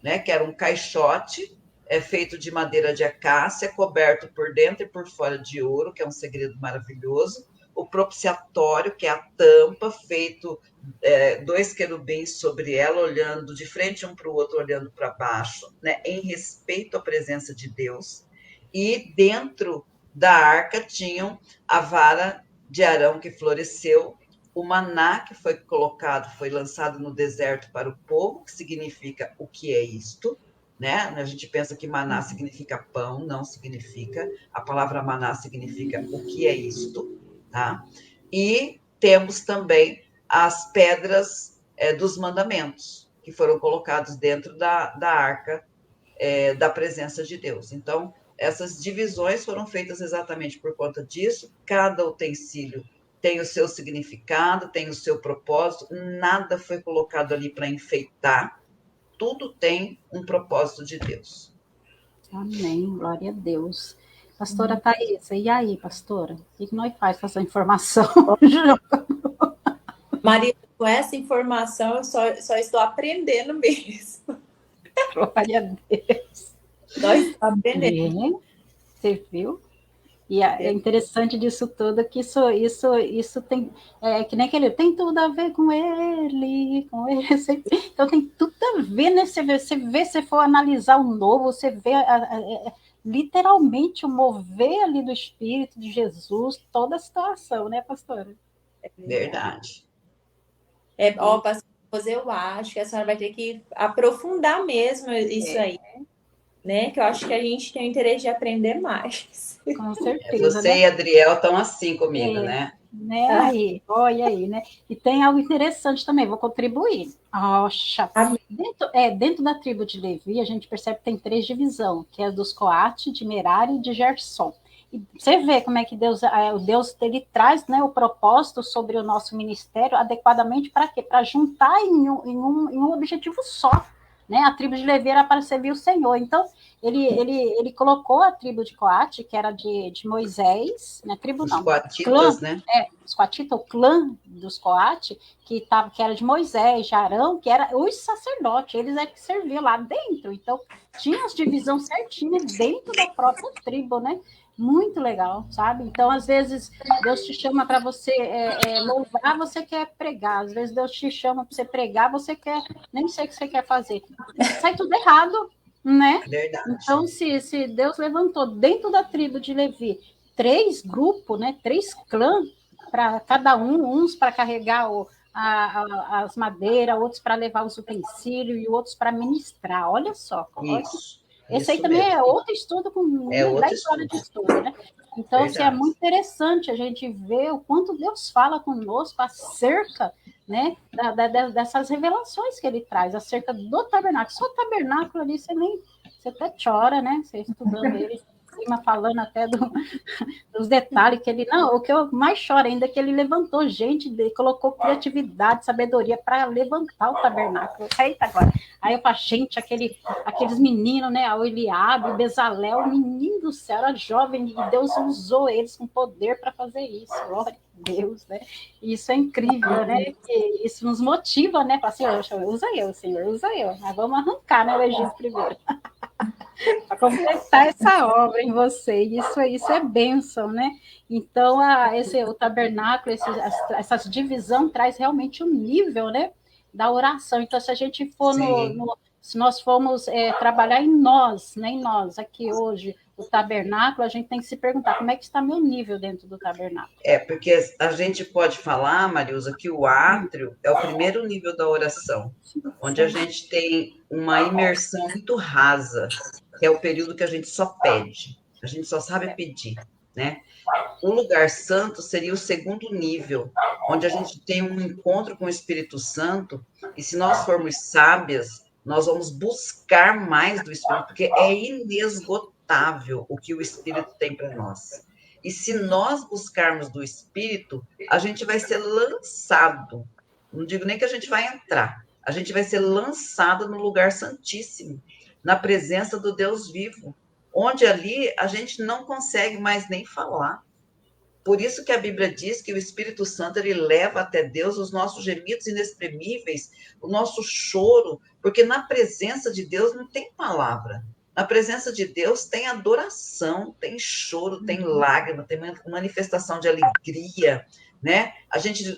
né? Que era um caixote feito de madeira de acácia, coberto por dentro e por fora de ouro, que é um segredo maravilhoso. O propiciatório, que é a tampa, feito 2 querubins sobre ela, olhando de frente um para o outro, olhando para baixo, né? Em respeito à presença de Deus. E dentro da arca tinham a vara de Arão que floresceu, o maná que foi colocado, foi lançado no deserto para o povo, que significa o que é isto, né? A gente pensa que maná significa pão, não significa. A palavra maná significa o que é isto, tá? E temos também as pedras dos mandamentos, que foram colocados dentro da arca da presença de Deus. Então, essas divisões foram feitas exatamente por conta disso. Cada utensílio tem o seu significado, tem o seu propósito, nada foi colocado ali para enfeitar, tudo tem um propósito de Deus. Amém, glória a Deus. Pastora Thaís, e aí, pastora? O que nós faz com essa informação? Maria, com essa informação eu só estou aprendendo mesmo. Glória a Deus. Nós estamos aprendendo. Você viu? E é interessante disso tudo que isso tem, que nem aquele, tem tudo a ver com ele. Então tem tudo a ver, né? Se for analisar o novo, você vê literalmente o mover ali do Espírito de Jesus, toda a situação, né, pastora? Verdade. Pastor, eu acho que a senhora vai ter que aprofundar mesmo isso aí. né? Que eu acho que a gente tem o interesse de aprender mais. Com certeza, Você né? e a Adriel estão assim comigo, É, né? né? Ah, Aí, olha aí, né? E tem algo interessante também, vou contribuir. Oxa, dentro da tribo de Levi, a gente percebe que tem 3 divisões, que é dos Coate, de Merari e de Gerson. E você vê como é que Deus, o Deus ele traz, né, o propósito sobre o nosso ministério adequadamente para quê? Para juntar em um objetivo só. Né? A tribo de Levi era para servir o Senhor. Então, ele colocou a tribo de Coate, que era de Moisés, né? Tribo Os não, clã, coatitas, né? os Coatitas, o clã dos Coate, que era de Moisés, de Arão, que era os sacerdotes, eles é que serviam lá dentro. Então, tinha as divisões certinhas dentro da própria tribo, né? Muito legal, sabe? Então, às vezes, Deus te chama para você louvar, você quer pregar. Às vezes, Deus te chama para você pregar, você quer, nem sei o que você quer fazer. Sai tudo errado, né? Verdade. Então, se Deus levantou dentro da tribo de Levi 3 grupos, né, 3 clãs, para cada uns para carregar as madeiras, outros para levar os utensílios e outros para ministrar. Olha só, olha. Esse aí Isso também é mesmo. outro estudo com É outro 10 horas estudo. de estudo, né? Então, assim, é Verdade. muito interessante a gente ver o quanto Deus fala conosco acerca, né, dessas revelações que ele traz acerca do tabernáculo. Só o tabernáculo ali, você até chora, né? Você estudando ele, falando até dos detalhes que ele. Não, o que eu mais choro ainda é que ele levantou gente, colocou criatividade, sabedoria para levantar o tabernáculo. Eita, agora. Aí eu falo, gente, aqueles meninos, né? O Eliabe, o Bezalel, o menino do céu, era jovem, e Deus usou eles com poder para fazer isso. Glória a Deus, né? E isso é incrível, né? E isso nos motiva, né? Para assim, usa eu, Senhor, usa eu. Mas vamos arrancar, né, o Egito primeiro. Para completar essa obra em você. Isso é bênção, né? Então, o tabernáculo, essas divisão traz realmente um nível, né, da oração. Então, se a gente for Sim. se nós formos trabalhar em nós, né, em nós, aqui hoje, o tabernáculo, a gente tem que se perguntar como é que está meu nível dentro do tabernáculo. Porque a gente pode falar, Mariusa, que o átrio é o primeiro nível da oração, onde a gente tem uma imersão muito rasa, que é o período que a gente só pede, a gente só sabe pedir, né? O lugar santo seria o segundo nível, onde a gente tem um encontro com o Espírito Santo, e se nós formos sábias, nós vamos buscar mais do Espírito, porque é inesgotável o que o Espírito tem para nós. E se nós buscarmos do Espírito, a gente vai ser lançado. Não digo nem que a gente vai entrar, a gente vai ser lançado no lugar santíssimo, na presença do Deus vivo, onde ali a gente não consegue mais nem falar. Por isso que a Bíblia diz que o Espírito Santo ele leva até Deus os nossos gemidos inexprimíveis, o nosso choro, porque na presença de Deus não tem palavra. Na presença de Deus tem adoração, tem choro, tem lágrima, tem manifestação de alegria, né? A gente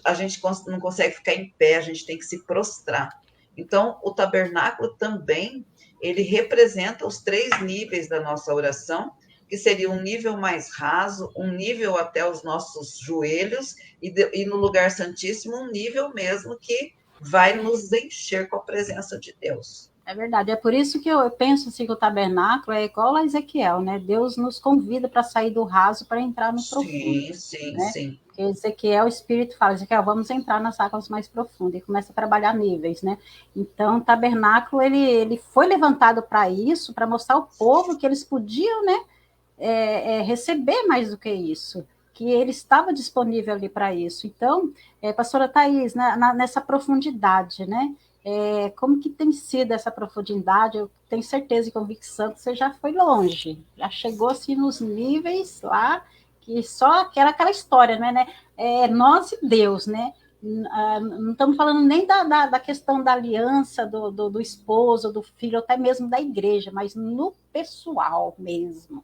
não consegue ficar em pé, a gente tem que se prostrar. Então, o tabernáculo também, ele representa os 3 níveis da nossa oração, que seria um nível mais raso, um nível até os nossos joelhos, e no lugar santíssimo, um nível mesmo que vai nos encher com a presença de Deus. É verdade, é por isso que eu penso assim, que o tabernáculo é igual a Ezequiel, né? Deus nos convida para sair do raso para entrar no profundo, Sim, sim, né? sim. Porque Ezequiel, o Espírito fala, Ezequiel, vamos entrar nas águas mais profundas, e começa a trabalhar níveis, né? Então, o tabernáculo, ele foi levantado para isso, para mostrar ao povo que eles podiam, né, receber mais do que isso, que ele estava disponível ali para isso. Então, pastora Thais, nessa profundidade, né? Como que tem sido essa profundidade? Eu tenho certeza e convicção que você já foi longe, já chegou assim nos níveis lá, que só que era aquela história, né? Nós e Deus, né? Não estamos falando nem da questão da aliança do esposo, do filho, até mesmo da igreja, mas no pessoal mesmo.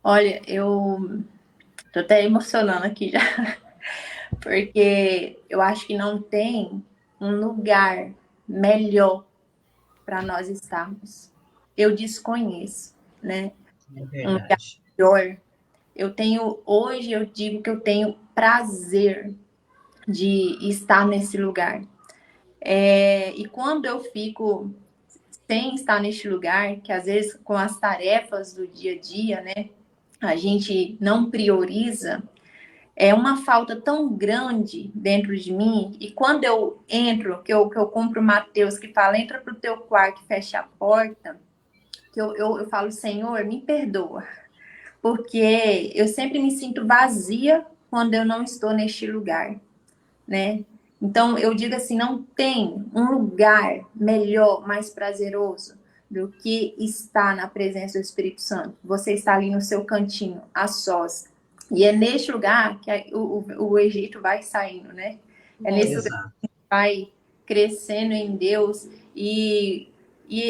Olha, eu tô até emocionando aqui já, porque eu acho que não tem um lugar melhor para nós estarmos. Eu desconheço, né? É Um lugar verdade. melhor. Hoje eu digo que eu tenho prazer de estar nesse lugar. E quando eu fico sem estar neste lugar, que às vezes com as tarefas do dia a dia, né, a gente não prioriza, é uma falta tão grande dentro de mim. E quando eu entro, que eu cumpro Mateus, que fala, entra para o teu quarto e fecha a porta, que eu falo, Senhor, me perdoa. Porque eu sempre me sinto vazia quando eu não estou neste lugar, né? Então, eu digo assim, não tem um lugar melhor, mais prazeroso do que estar na presença do Espírito Santo. Você está ali no seu cantinho, a sós. E é neste lugar que o Egito vai saindo, né? É nesse lugar Exato. que vai crescendo em Deus. E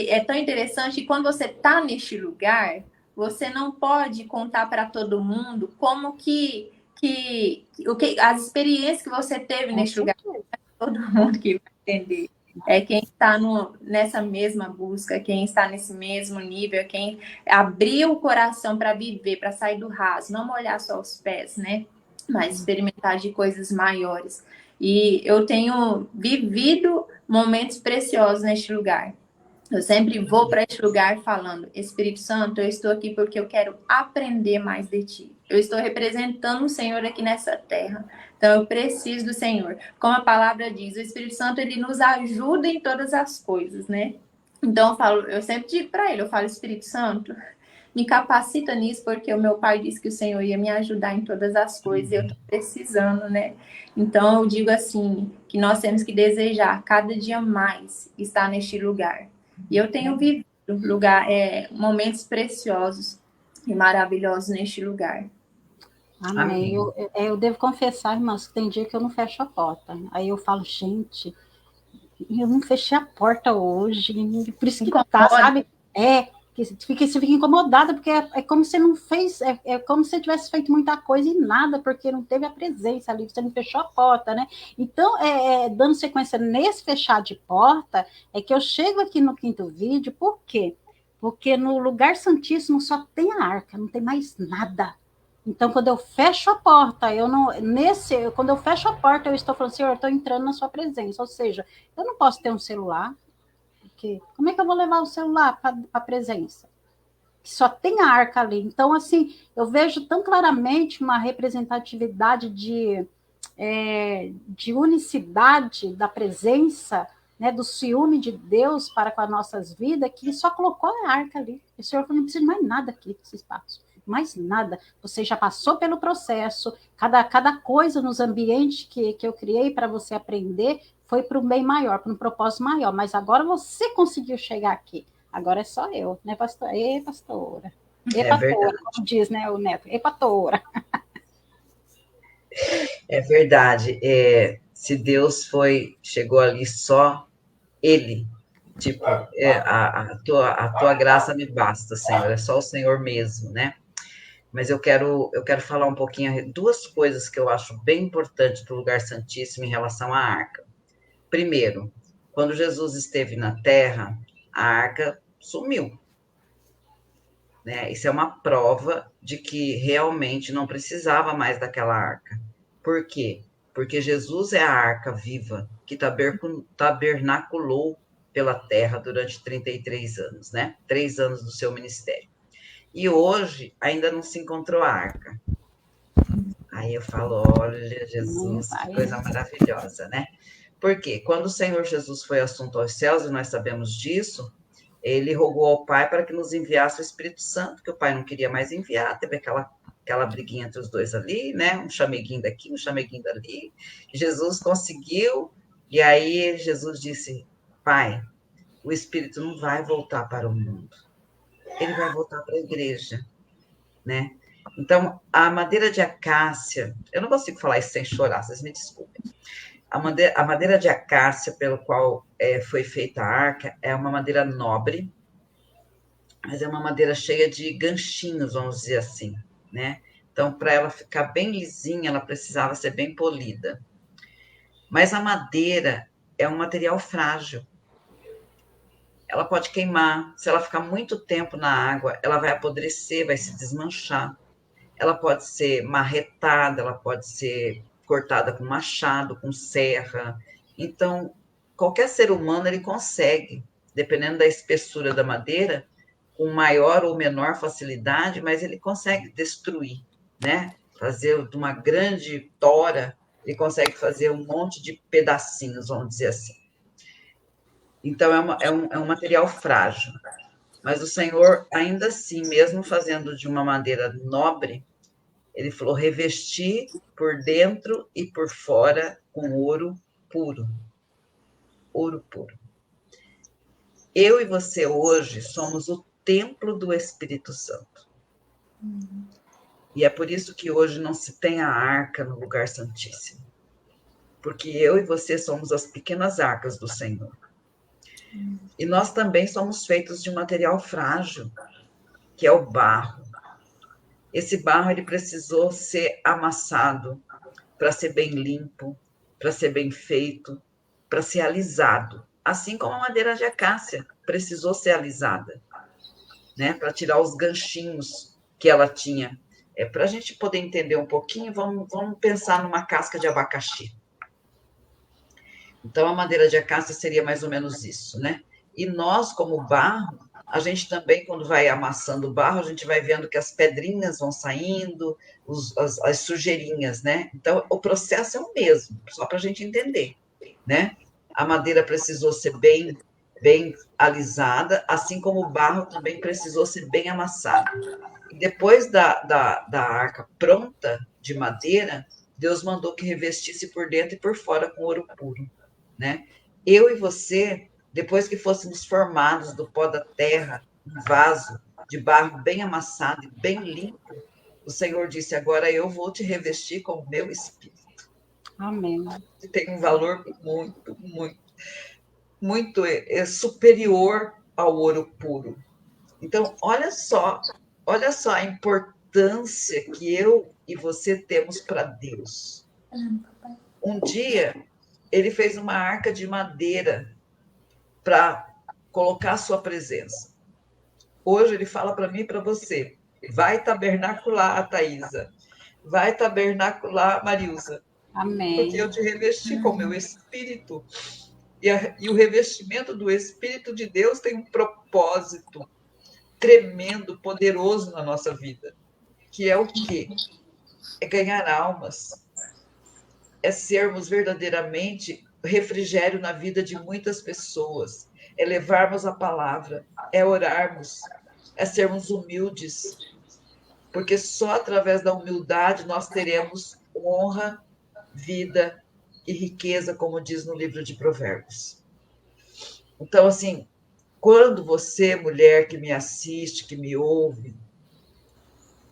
é tão interessante, quando você está neste lugar, você não pode contar para todo mundo como que as experiências que você teve Com neste lugar, certeza. todo mundo que vai entender. É quem está nessa mesma busca, quem está nesse mesmo nível, quem abriu o coração para viver, para sair do raso, não molhar só os pés, né? Mas experimentar de coisas maiores. E eu tenho vivido momentos preciosos neste lugar. Eu sempre vou para este lugar falando, Espírito Santo, eu estou aqui porque eu quero aprender mais de ti. Eu estou representando o Senhor aqui nessa terra. Então eu preciso do Senhor. Como a palavra diz, o Espírito Santo, ele nos ajuda em todas as coisas, né? Então eu sempre digo para ele, eu falo, Espírito Santo, me capacita nisso, porque o meu pai disse que o Senhor ia me ajudar em todas as coisas, e eu estou precisando, né? Então eu digo assim, que nós temos que desejar cada dia mais estar neste lugar. E eu tenho vivido momentos preciosos e maravilhosos neste lugar. Amém. Eu devo confessar, irmãs, que tem dia que eu não fecho a porta. Aí eu falo, gente, eu não fechei a porta hoje. Por isso que tá, sabe? Que você fica incomodada, porque é como se não fez, é como se tivesse feito muita coisa e nada, porque não teve a presença ali, você não fechou a porta, né? Então, dando sequência nesse fechar de porta, é que eu chego aqui no quinto vídeo, por quê? Porque no lugar santíssimo só tem a arca, não tem mais nada. Então, quando eu fecho a porta, quando eu fecho a porta, eu estou falando, Senhor, eu estou entrando na sua presença, ou seja, eu não posso ter um celular, porque como é que eu vou levar o celular para a presença? Só tem a arca ali. Então, assim, eu vejo tão claramente uma representatividade de unicidade da presença, né, do ciúme de Deus para com as nossas vidas, que só colocou a arca ali. O Senhor falou, não precisa de mais nada aqui nesse espaço. Mais nada. Você já passou pelo processo, cada coisa nos ambientes que eu criei para você aprender foi para um bem maior, para um propósito maior, mas agora você conseguiu chegar aqui. Agora é só eu, né, pastor? Ei, pastora. Ei, pastora, como diz, né, o Neto? Ei, pastora. É verdade. Se Deus chegou ali só ele, tipo, a tua graça me basta, Senhor, é só o Senhor mesmo, né? Mas eu quero falar um pouquinho, duas coisas que eu acho bem importantes do lugar santíssimo em relação à arca. Primeiro, quando Jesus esteve na terra, a arca sumiu, né? Isso é uma prova de que realmente não precisava mais daquela arca. Por quê? Porque Jesus é a arca viva que tabernaculou pela terra durante 33 anos, né? 3 anos do seu ministério. E hoje ainda não se encontrou a arca. Aí eu falo, olha, Jesus, que coisa maravilhosa, né? Porque quando o Senhor Jesus foi assunto aos céus, e nós sabemos disso, ele rogou ao Pai para que nos enviasse o Espírito Santo, que o Pai não queria mais enviar, teve aquela briguinha entre os dois ali, né? Um chameguinho daqui, um chameguinho dali. Jesus conseguiu, e aí Jesus disse, Pai, o Espírito não vai voltar para o mundo, ele vai voltar para a igreja, né? Então, a madeira de acácia, eu não consigo falar isso sem chorar, vocês me desculpem. A madeira de acácia pelo qual foi feita a arca é uma madeira nobre, mas é uma madeira cheia de ganchinhos, vamos dizer assim, né? Então, para ela ficar bem lisinha, ela precisava ser bem polida. Mas a madeira é um material frágil. Ela pode queimar, se ela ficar muito tempo na água, ela vai apodrecer, vai se desmanchar. Ela pode ser marretada, ela pode ser cortada com machado, com serra. Então, qualquer ser humano, ele consegue dependendo da espessura da madeira, com maior ou menor facilidade, mas ele consegue destruir, né? Fazer de uma grande tora, ele consegue fazer um monte de pedacinhos, vamos dizer assim. Então, é um material frágil. Mas o Senhor, ainda assim, mesmo fazendo de uma madeira nobre, ele falou: revestir por dentro e por fora com ouro puro. Ouro puro. Eu e você hoje somos o templo do Espírito Santo. E é por isso que hoje não se tem a arca no lugar santíssimo. Porque eu e você somos as pequenas arcas do Senhor. E nós também somos feitos de um material frágil, que é o barro. Esse barro ele precisou ser amassado para ser bem limpo, para ser bem feito, para ser alisado. Assim como a madeira de acácia precisou ser alisada, né? Para tirar os ganchinhos que ela tinha. Para a gente poder entender um pouquinho, vamos pensar numa casca de abacaxi. Então, a madeira de acácia seria mais ou menos isso, né? E nós, como barro, a gente também, quando vai amassando o barro, a gente vai vendo que as pedrinhas vão saindo, as sujeirinhas, né? Então, o processo é o mesmo, só para a gente entender, né? A madeira precisou ser bem alisada, assim como o barro também precisou ser bem amassado. E depois da arca pronta de madeira, Deus mandou que revestisse por dentro e por fora com ouro puro, né? Eu e você, depois que fôssemos formados do pó da terra, um vaso de barro bem amassado e bem limpo, o Senhor disse: agora eu vou te revestir com o meu Espírito. Amém. Que tem um valor muito, muito, muito superior ao ouro puro. Então, olha só a importância que eu e você temos para Deus. Um dia, ele fez uma arca de madeira para colocar a sua presença. Hoje ele fala para mim e para você: vai tabernacular, Thaisa, vai tabernacular, Marilza. Amém. Porque eu te revesti com o meu Espírito. E o revestimento do Espírito de Deus tem um propósito tremendo, poderoso na nossa vida. Que é o quê? É ganhar almas. É sermos verdadeiramente refrigério na vida de muitas pessoas. É levarmos a palavra, é orarmos, é sermos humildes, porque só através da humildade nós teremos honra, vida e riqueza, como diz no livro de Provérbios. Então, assim, quando você, mulher que me assiste, que me ouve,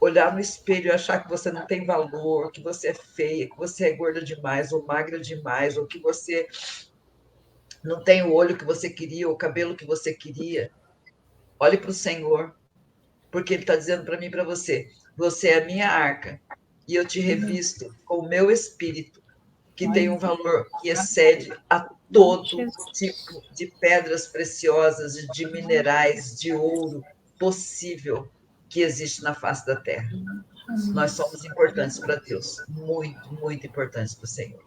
olhar no espelho e achar que você não tem valor, que você é feia, que você é gorda demais ou magra demais, ou que você não tem o olho que você queria, o cabelo que você queria, olhe para o Senhor, porque Ele está dizendo para mim e para você: você é a minha arca, e eu te revisto com o meu Espírito, que tem um valor que excede a todo tipo de pedras preciosas, de minerais, de ouro possível que existe na face da terra. Nós somos importantes para Deus, muito, muito importantes para o Senhor.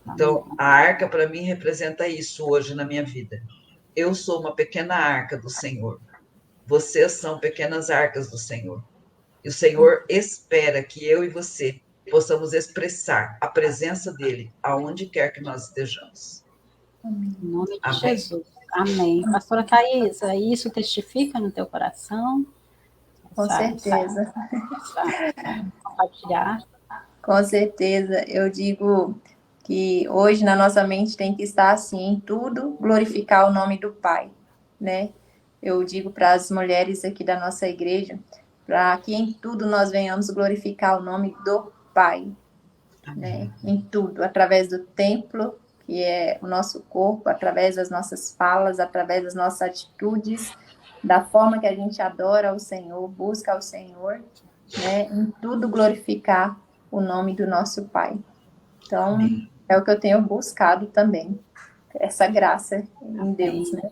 Então, a arca para mim representa isso hoje na minha vida. Eu sou uma pequena arca do Senhor. Vocês são pequenas arcas do Senhor. E o Senhor espera que eu e você possamos expressar a presença dele aonde quer que nós estejamos. Em nome de Jesus. Amém. Pastora Thaisa, isso testifica no teu coração? Com certeza. Compartilhar. Com certeza. Eu digo que hoje na nossa mente tem que estar assim, em tudo, glorificar o nome do Pai, né? Eu digo para as mulheres aqui da nossa igreja, para que em tudo nós venhamos glorificar o nome do Pai, né? Em tudo, através do templo, que é o nosso corpo, através das nossas falas, através das nossas atitudes, da forma que a gente adora o Senhor, busca o Senhor, né? Em tudo glorificar o nome do nosso Pai. Então, é o que eu tenho buscado também, essa graça em Deus, né?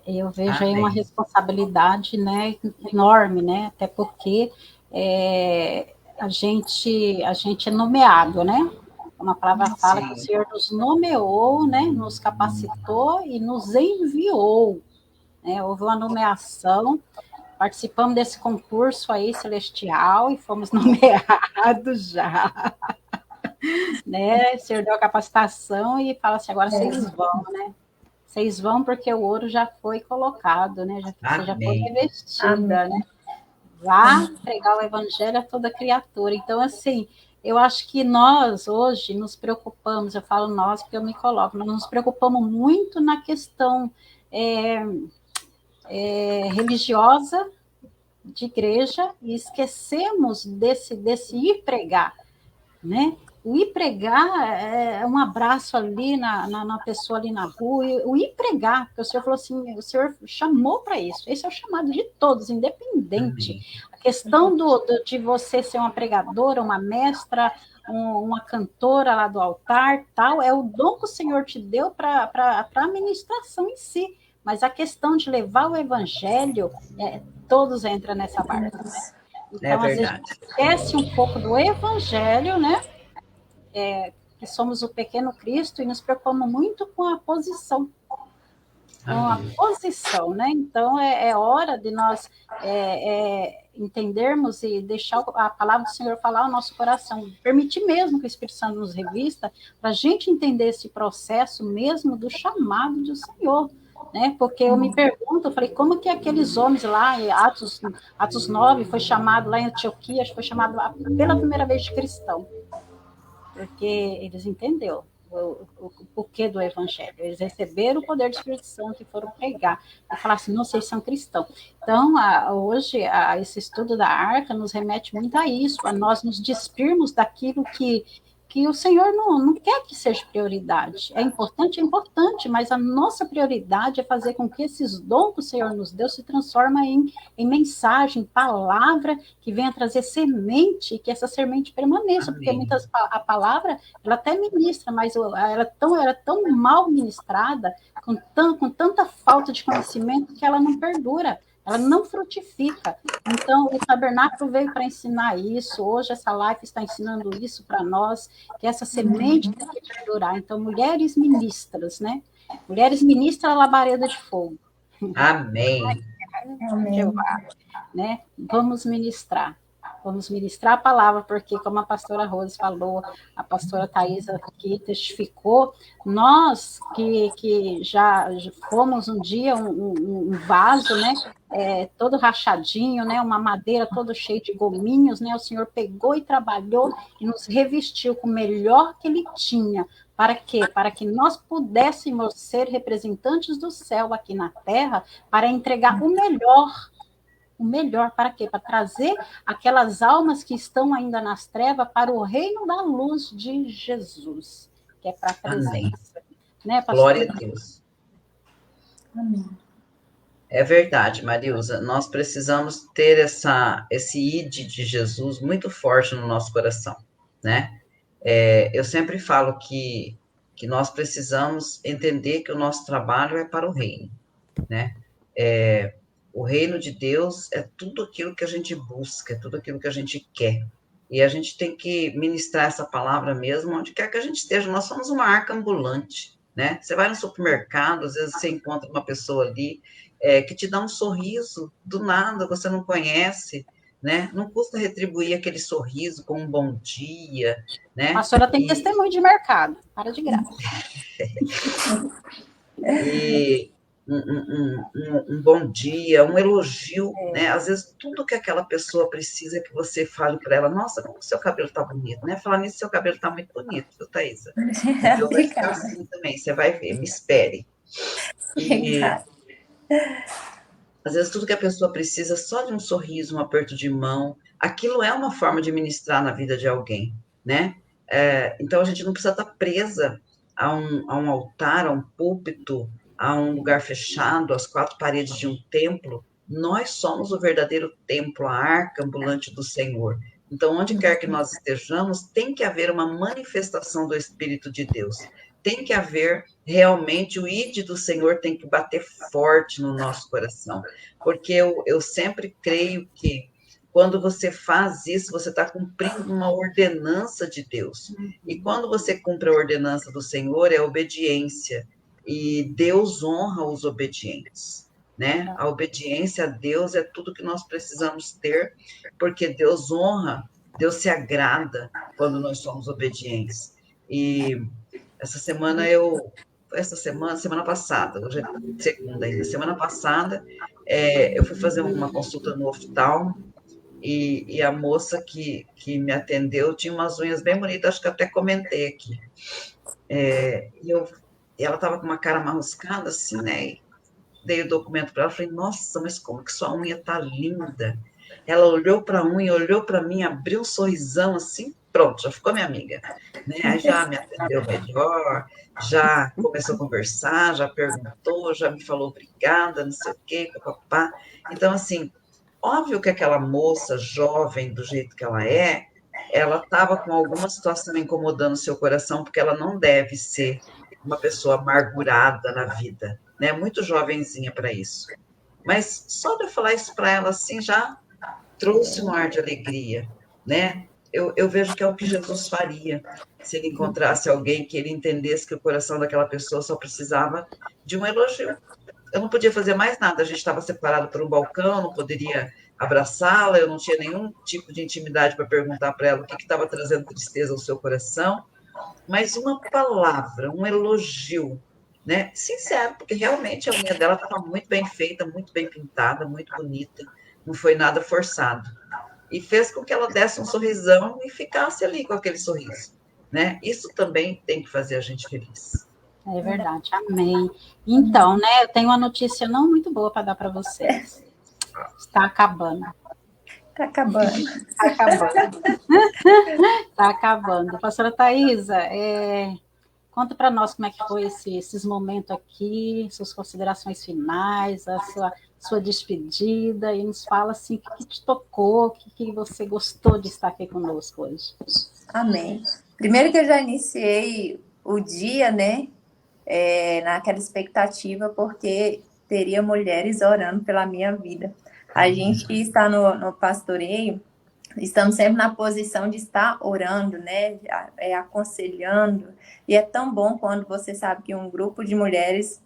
Eu vejo aí uma responsabilidade, né, enorme, né? Até porque a gente é nomeado, né? Como a palavra fala, que o Sim. Senhor nos nomeou, né, nos capacitou e nos enviou. Né? Houve uma nomeação, participamos desse concurso aí celestial e fomos nomeados já. Né? O Senhor deu a capacitação e fala assim, agora vocês vão, né? Vocês vão porque o ouro já foi colocado, né? Você já foi Amém. revestida, né? Vá pregar o evangelho a toda criatura. Então, assim, eu acho que nós hoje nos preocupamos, eu falo nós porque eu me coloco, nós nos preocupamos muito na questão religiosa de igreja e esquecemos desse ir pregar, né? O ir pregar é um abraço ali na pessoa ali na rua, o ir pregar, porque o Senhor falou assim, o Senhor chamou para isso, esse é o chamado de todos, independente. Amém. A questão de você ser uma pregadora, uma mestra, uma cantora lá do altar, tal, é o dom que o Senhor te deu para a ministração em si, mas a questão de levar o evangelho, todos entram nessa barca, né? É Então, às vezes, a verdade. gente esquece um pouco do evangelho, né? Que somos o pequeno Cristo e nos preocupamos muito com a posição. Com a Amém. posição, né? Então, é hora de nós entendermos e deixar a palavra do Senhor falar ao nosso coração. Permitir mesmo que o Espírito Santo nos revista, para a gente entender esse processo mesmo do chamado do Senhor. Né? Porque eu me pergunto, eu falei, como que aqueles homens lá, em Atos 9, foi chamado lá em Antioquia, foi chamado lá pela primeira vez de cristão. Porque eles entenderam o porquê do evangelho. Eles receberam o poder do Espírito Santo e foram pregar. E falar assim, não, vocês são cristãos. Então, hoje, esse estudo da arca nos remete muito a isso, a nós nos despirmos daquilo que o Senhor não quer que seja prioridade. É importante, mas a nossa prioridade é fazer com que esses dons que o Senhor nos deu se transformem em mensagem, palavra, que venha trazer semente, e que essa semente permaneça, porque a palavra, ela até ministra, mas ela é tão mal ministrada, com tanta falta de conhecimento, que ela não perdura. Ela não frutifica. Então, o tabernáculo veio para ensinar isso. Hoje, essa live está ensinando isso para nós, que essa semente tem que perdurar. Então, mulheres ministras, né? Mulheres ministras, labareda de fogo. Amém. Amém. Né? Vamos ministrar a palavra, porque, como a pastora Rose falou, a pastora Thais aqui testificou, nós que já fomos um dia um vaso, né, todo rachadinho, né, uma madeira todo cheio de gominhos, né, o Senhor pegou e trabalhou e nos revestiu com o melhor que Ele tinha. Para quê? Para que nós pudéssemos ser representantes do céu aqui na terra, para entregar o melhor para quê? Para trazer aquelas almas que estão ainda nas trevas para o reino da luz de Jesus, que é para a presença. Né, Glória a Deus. Amém. É verdade, Marilza. Nós precisamos ter esse id de Jesus muito forte no nosso coração, né? Eu sempre falo que nós precisamos entender que o nosso trabalho é para o reino, né? O reino de Deus é tudo aquilo que a gente busca, é tudo aquilo que a gente quer. E a gente tem que ministrar essa palavra mesmo, onde quer que a gente esteja. Nós somos uma arca ambulante, né? Você vai no supermercado, às vezes você encontra uma pessoa ali que te dá um sorriso, do nada, você não conhece, né? Não custa retribuir aquele sorriso com um bom dia, né? A senhora tem testemunho de mercado, para de graça. E um bom dia, um elogio, né? Às vezes tudo que aquela pessoa precisa é que você fale para ela, nossa, como o seu cabelo está bonito, né? Falar nisso, seu cabelo está muito bonito, viu, Thaisa? Eu vai ficar assim também, você vai ver, me espere. E às vezes tudo que a pessoa precisa, só de um sorriso, um aperto de mão, aquilo é uma forma de ministrar na vida de alguém, né? Então a gente não precisa estar presa a um altar, a um púlpito, a um lugar fechado, às quatro paredes de um templo. Nós somos o verdadeiro templo, a arca ambulante do Senhor. Então, onde quer que nós estejamos, tem que haver uma manifestação do Espírito de Deus. Tem que haver realmente o id do Senhor, tem que bater forte no nosso coração. Porque eu sempre creio que quando você faz isso, você está cumprindo uma ordenança de Deus. E quando você cumpre a ordenança do Senhor, é obediência. E Deus honra os obedientes, né? A obediência a Deus é tudo que nós precisamos ter, porque Deus honra, Deus se agrada quando nós somos obedientes. E semana passada, hoje é segunda ainda, semana passada, eu fui fazer uma consulta no oftalmo, e a moça que me atendeu tinha umas unhas bem bonitas, acho que até comentei aqui. E ela estava com uma cara marroscada, assim, né? E dei o documento para ela, falei, nossa, mas como que sua unha tá linda? Ela olhou para a unha, olhou para mim, abriu um sorrisão, assim, pronto, já ficou minha amiga. Né? Aí já me atendeu melhor, já começou a conversar, já perguntou, já me falou obrigada, não sei o quê, papapá. Então, assim, óbvio que aquela moça jovem, do jeito que ela estava com alguma situação incomodando seu coração, porque ela não deve ser uma pessoa amargurada na vida, né? Muito jovenzinha para isso. Mas só de eu falar isso para ela assim já trouxe um ar de alegria, né? Eu vejo que é o que Jesus faria se ele encontrasse alguém que ele entendesse que o coração daquela pessoa só precisava de um elogio. Eu não podia fazer mais nada, a gente estava separado por um balcão, não poderia abraçá-la, eu não tinha nenhum tipo de intimidade para perguntar para ela o que estava trazendo tristeza ao seu coração, mas uma palavra, um elogio, né? Sincero, porque realmente a unha dela estava muito bem feita, muito bem pintada, muito bonita, não foi nada forçado. E fez com que ela desse um sorrisão e ficasse ali com aquele sorriso, né? Isso também tem que fazer a gente feliz. É verdade, amém. Então, né, eu tenho uma notícia não muito boa para dar para vocês. Está acabando. Está acabando. Está acabando. Está acabando. Pastora Thaisa, conta para nós como é que foi esses momentos aqui, suas considerações finais, a sua despedida, e nos fala assim, o que te tocou, o que você gostou de estar aqui conosco hoje. Amém. Primeiro que eu já iniciei o dia, né, naquela expectativa, porque teria mulheres orando pela minha vida. A gente que está no pastoreio, estamos sempre na posição de estar orando, né, aconselhando, e é tão bom quando você sabe que um grupo de mulheres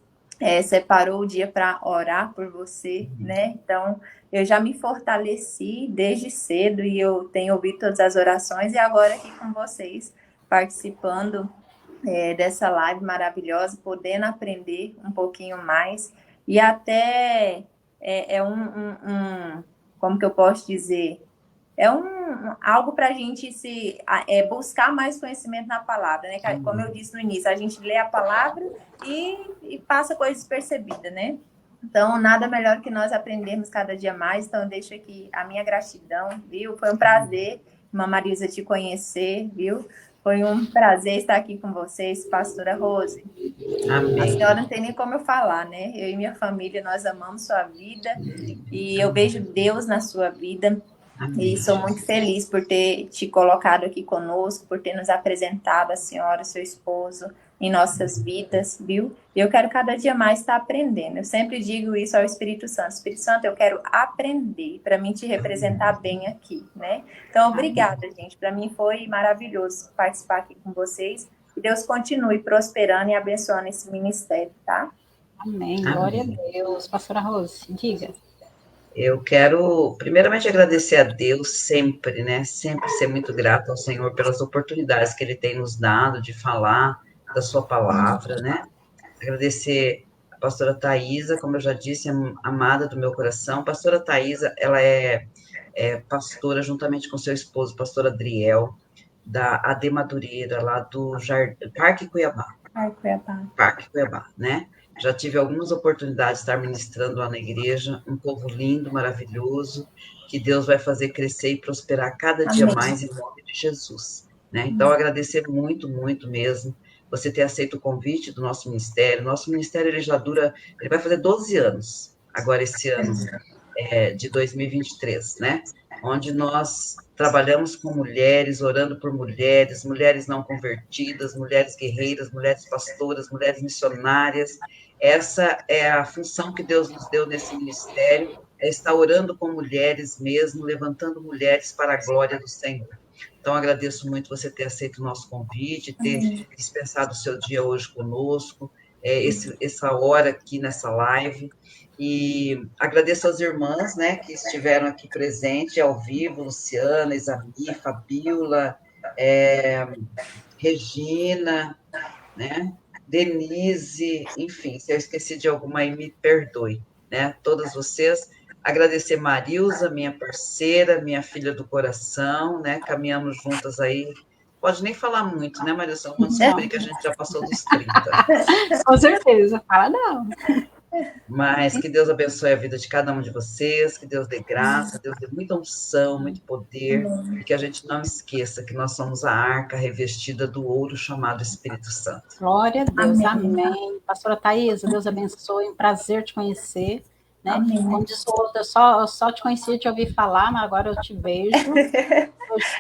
separou o dia para orar por você, né, então eu já me fortaleci desde cedo, e eu tenho ouvido todas as orações, e agora aqui com vocês, participando dessa live maravilhosa, podendo aprender um pouquinho mais, e até como que eu posso dizer, algo para a gente buscar mais conhecimento na palavra, né? Como eu disse no início, a gente lê a palavra e passa coisa despercebida, né? Então, nada melhor que nós aprendermos cada dia mais. Então, eu deixo aqui a minha gratidão, viu? Foi um prazer, irmã Marisa, te conhecer, viu? Foi um prazer estar aqui com vocês, pastora Rose. Amém. A senhora não tem nem como eu falar, né? Eu e minha família, nós amamos sua vida e eu vejo Deus na sua vida. E sou muito feliz por ter te colocado aqui conosco, por ter nos apresentado a senhora, seu esposo, em nossas vidas, viu? E eu quero cada dia mais estar aprendendo. Eu sempre digo isso ao Espírito Santo. Espírito Santo, eu quero aprender para mim te representar bem aqui, né? Então, obrigada, gente. Para mim foi maravilhoso participar aqui com vocês. Que Deus continue prosperando e abençoando esse ministério, tá? Amém. Glória a Deus. Pastora Rose, diga. Eu quero, primeiramente, agradecer a Deus sempre, né? Sempre ser muito grato ao Senhor pelas oportunidades que Ele tem nos dado de falar da sua palavra, né? Agradecer a pastora Thaisa, como eu já disse, amada do meu coração. A pastora Thaisa, ela é pastora juntamente com seu esposo, pastor Adriel, da AD Madureira, lá do Parque Cuiabá. Parque Cuiabá, né? Já tive algumas oportunidades de estar ministrando lá na igreja, um povo lindo, maravilhoso, que Deus vai fazer crescer e prosperar cada dia mais em nome de Jesus, né? Então, agradecer muito, muito mesmo você ter aceito o convite do nosso ministério. Nosso ministério, ele vai fazer 12 anos, agora esse ano de 2023, né? Onde nós trabalhamos com mulheres, orando por mulheres, mulheres não convertidas, mulheres guerreiras, mulheres pastoras, mulheres missionárias. Essa é a função que Deus nos deu nesse ministério, está orando com mulheres mesmo, levantando mulheres para a glória do Senhor. Então, agradeço muito você ter aceito o nosso convite, ter dispensado o seu dia hoje conosco, essa hora aqui nessa live. E agradeço às irmãs, né, que estiveram aqui presentes ao vivo, Luciana, Isami, Fabiola, Regina, né, Denise, enfim, se eu esqueci de alguma aí, me perdoe, né, todas vocês. Agradecer Marilza, minha parceira, minha filha do coração, né, caminhamos juntas aí. Pode nem falar muito, né, Marilza? Vamos descobrir que a gente já passou dos 30. Com certeza, fala não. Mas que Deus abençoe a vida de cada um de vocês, que Deus dê graça, Deus dê muita unção, muito poder, e que a gente não esqueça que nós somos a arca revestida do ouro chamado Espírito Santo. Glória a Deus, amém. Pastora Thaisa, Deus abençoe, um prazer te conhecer. Né? Como diz o outro, eu só te conhecia de ouvir falar, mas agora eu te vejo.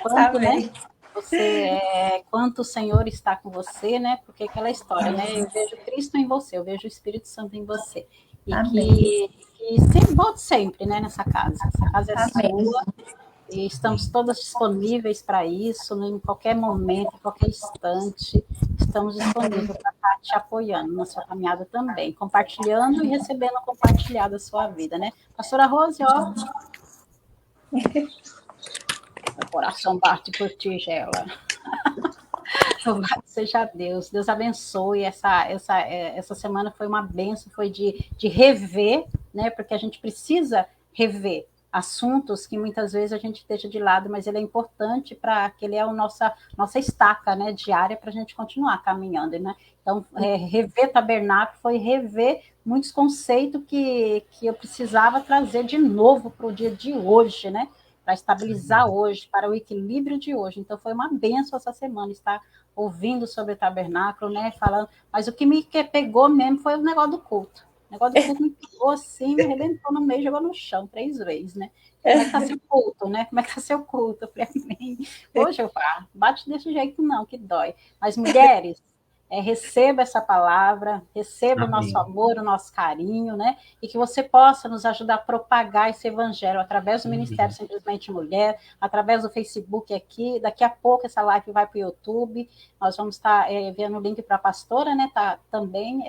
Quanto, né? Quanto o Senhor está com você, né? Porque aquela história, né? Eu vejo Cristo em você, eu vejo o Espírito Santo em você. E que sempre, volte sempre, né, nessa casa. Essa casa é sua. E estamos todas disponíveis para isso, né, em qualquer momento, em qualquer instante, estamos disponíveis para estar te apoiando na sua caminhada também, compartilhando e recebendo compartilhado a sua vida, né? Pastora Rose, ó. Meu coração bate por ti, Gela. Louvado seja Deus. Deus abençoe. Essa semana foi uma bênção, foi de rever, né? Porque a gente precisa rever assuntos que muitas vezes a gente deixa de lado, mas ele é importante para que ele é a nossa estaca, né, diária para a gente continuar caminhando, né? Então, rever tabernáculo foi rever muitos conceitos que eu precisava trazer de novo para o dia de hoje, né? Para estabilizar hoje, para o equilíbrio de hoje. Então, foi uma bênção essa semana estar ouvindo sobre o tabernáculo, né? Falando, mas o que me pegou mesmo foi o negócio do culto. O negócio do culto me pegou assim, me arrebentou no meio, jogou no chão 3 vezes, né? Como é que tá seu culto, né? Como é que tá seu culto? Para mim, hoje eu falo, bate desse jeito não, que dói. Mas mulheres, receba essa palavra, receba o nosso amor, o nosso carinho, né? E que você possa nos ajudar a propagar esse evangelho através do Ministério Simplesmente Mulher, através do Facebook aqui. Daqui a pouco essa live vai para o YouTube. Nós vamos estar vendo o link para a pastora, né? Tá também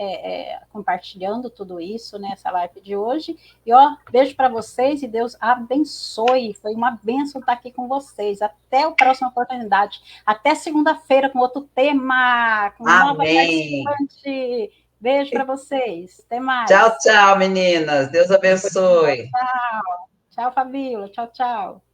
compartilhando tudo isso, né? Essa live de hoje. E ó, beijo para vocês e Deus abençoe. Foi uma bênção estar aqui com vocês. Até a próxima oportunidade. Até segunda-feira com outro tema. Com nova participante. Beijo para vocês. Até mais. Tchau, tchau, meninas. Deus abençoe. Tchau. Tchau, Fabíola. Tchau, tchau.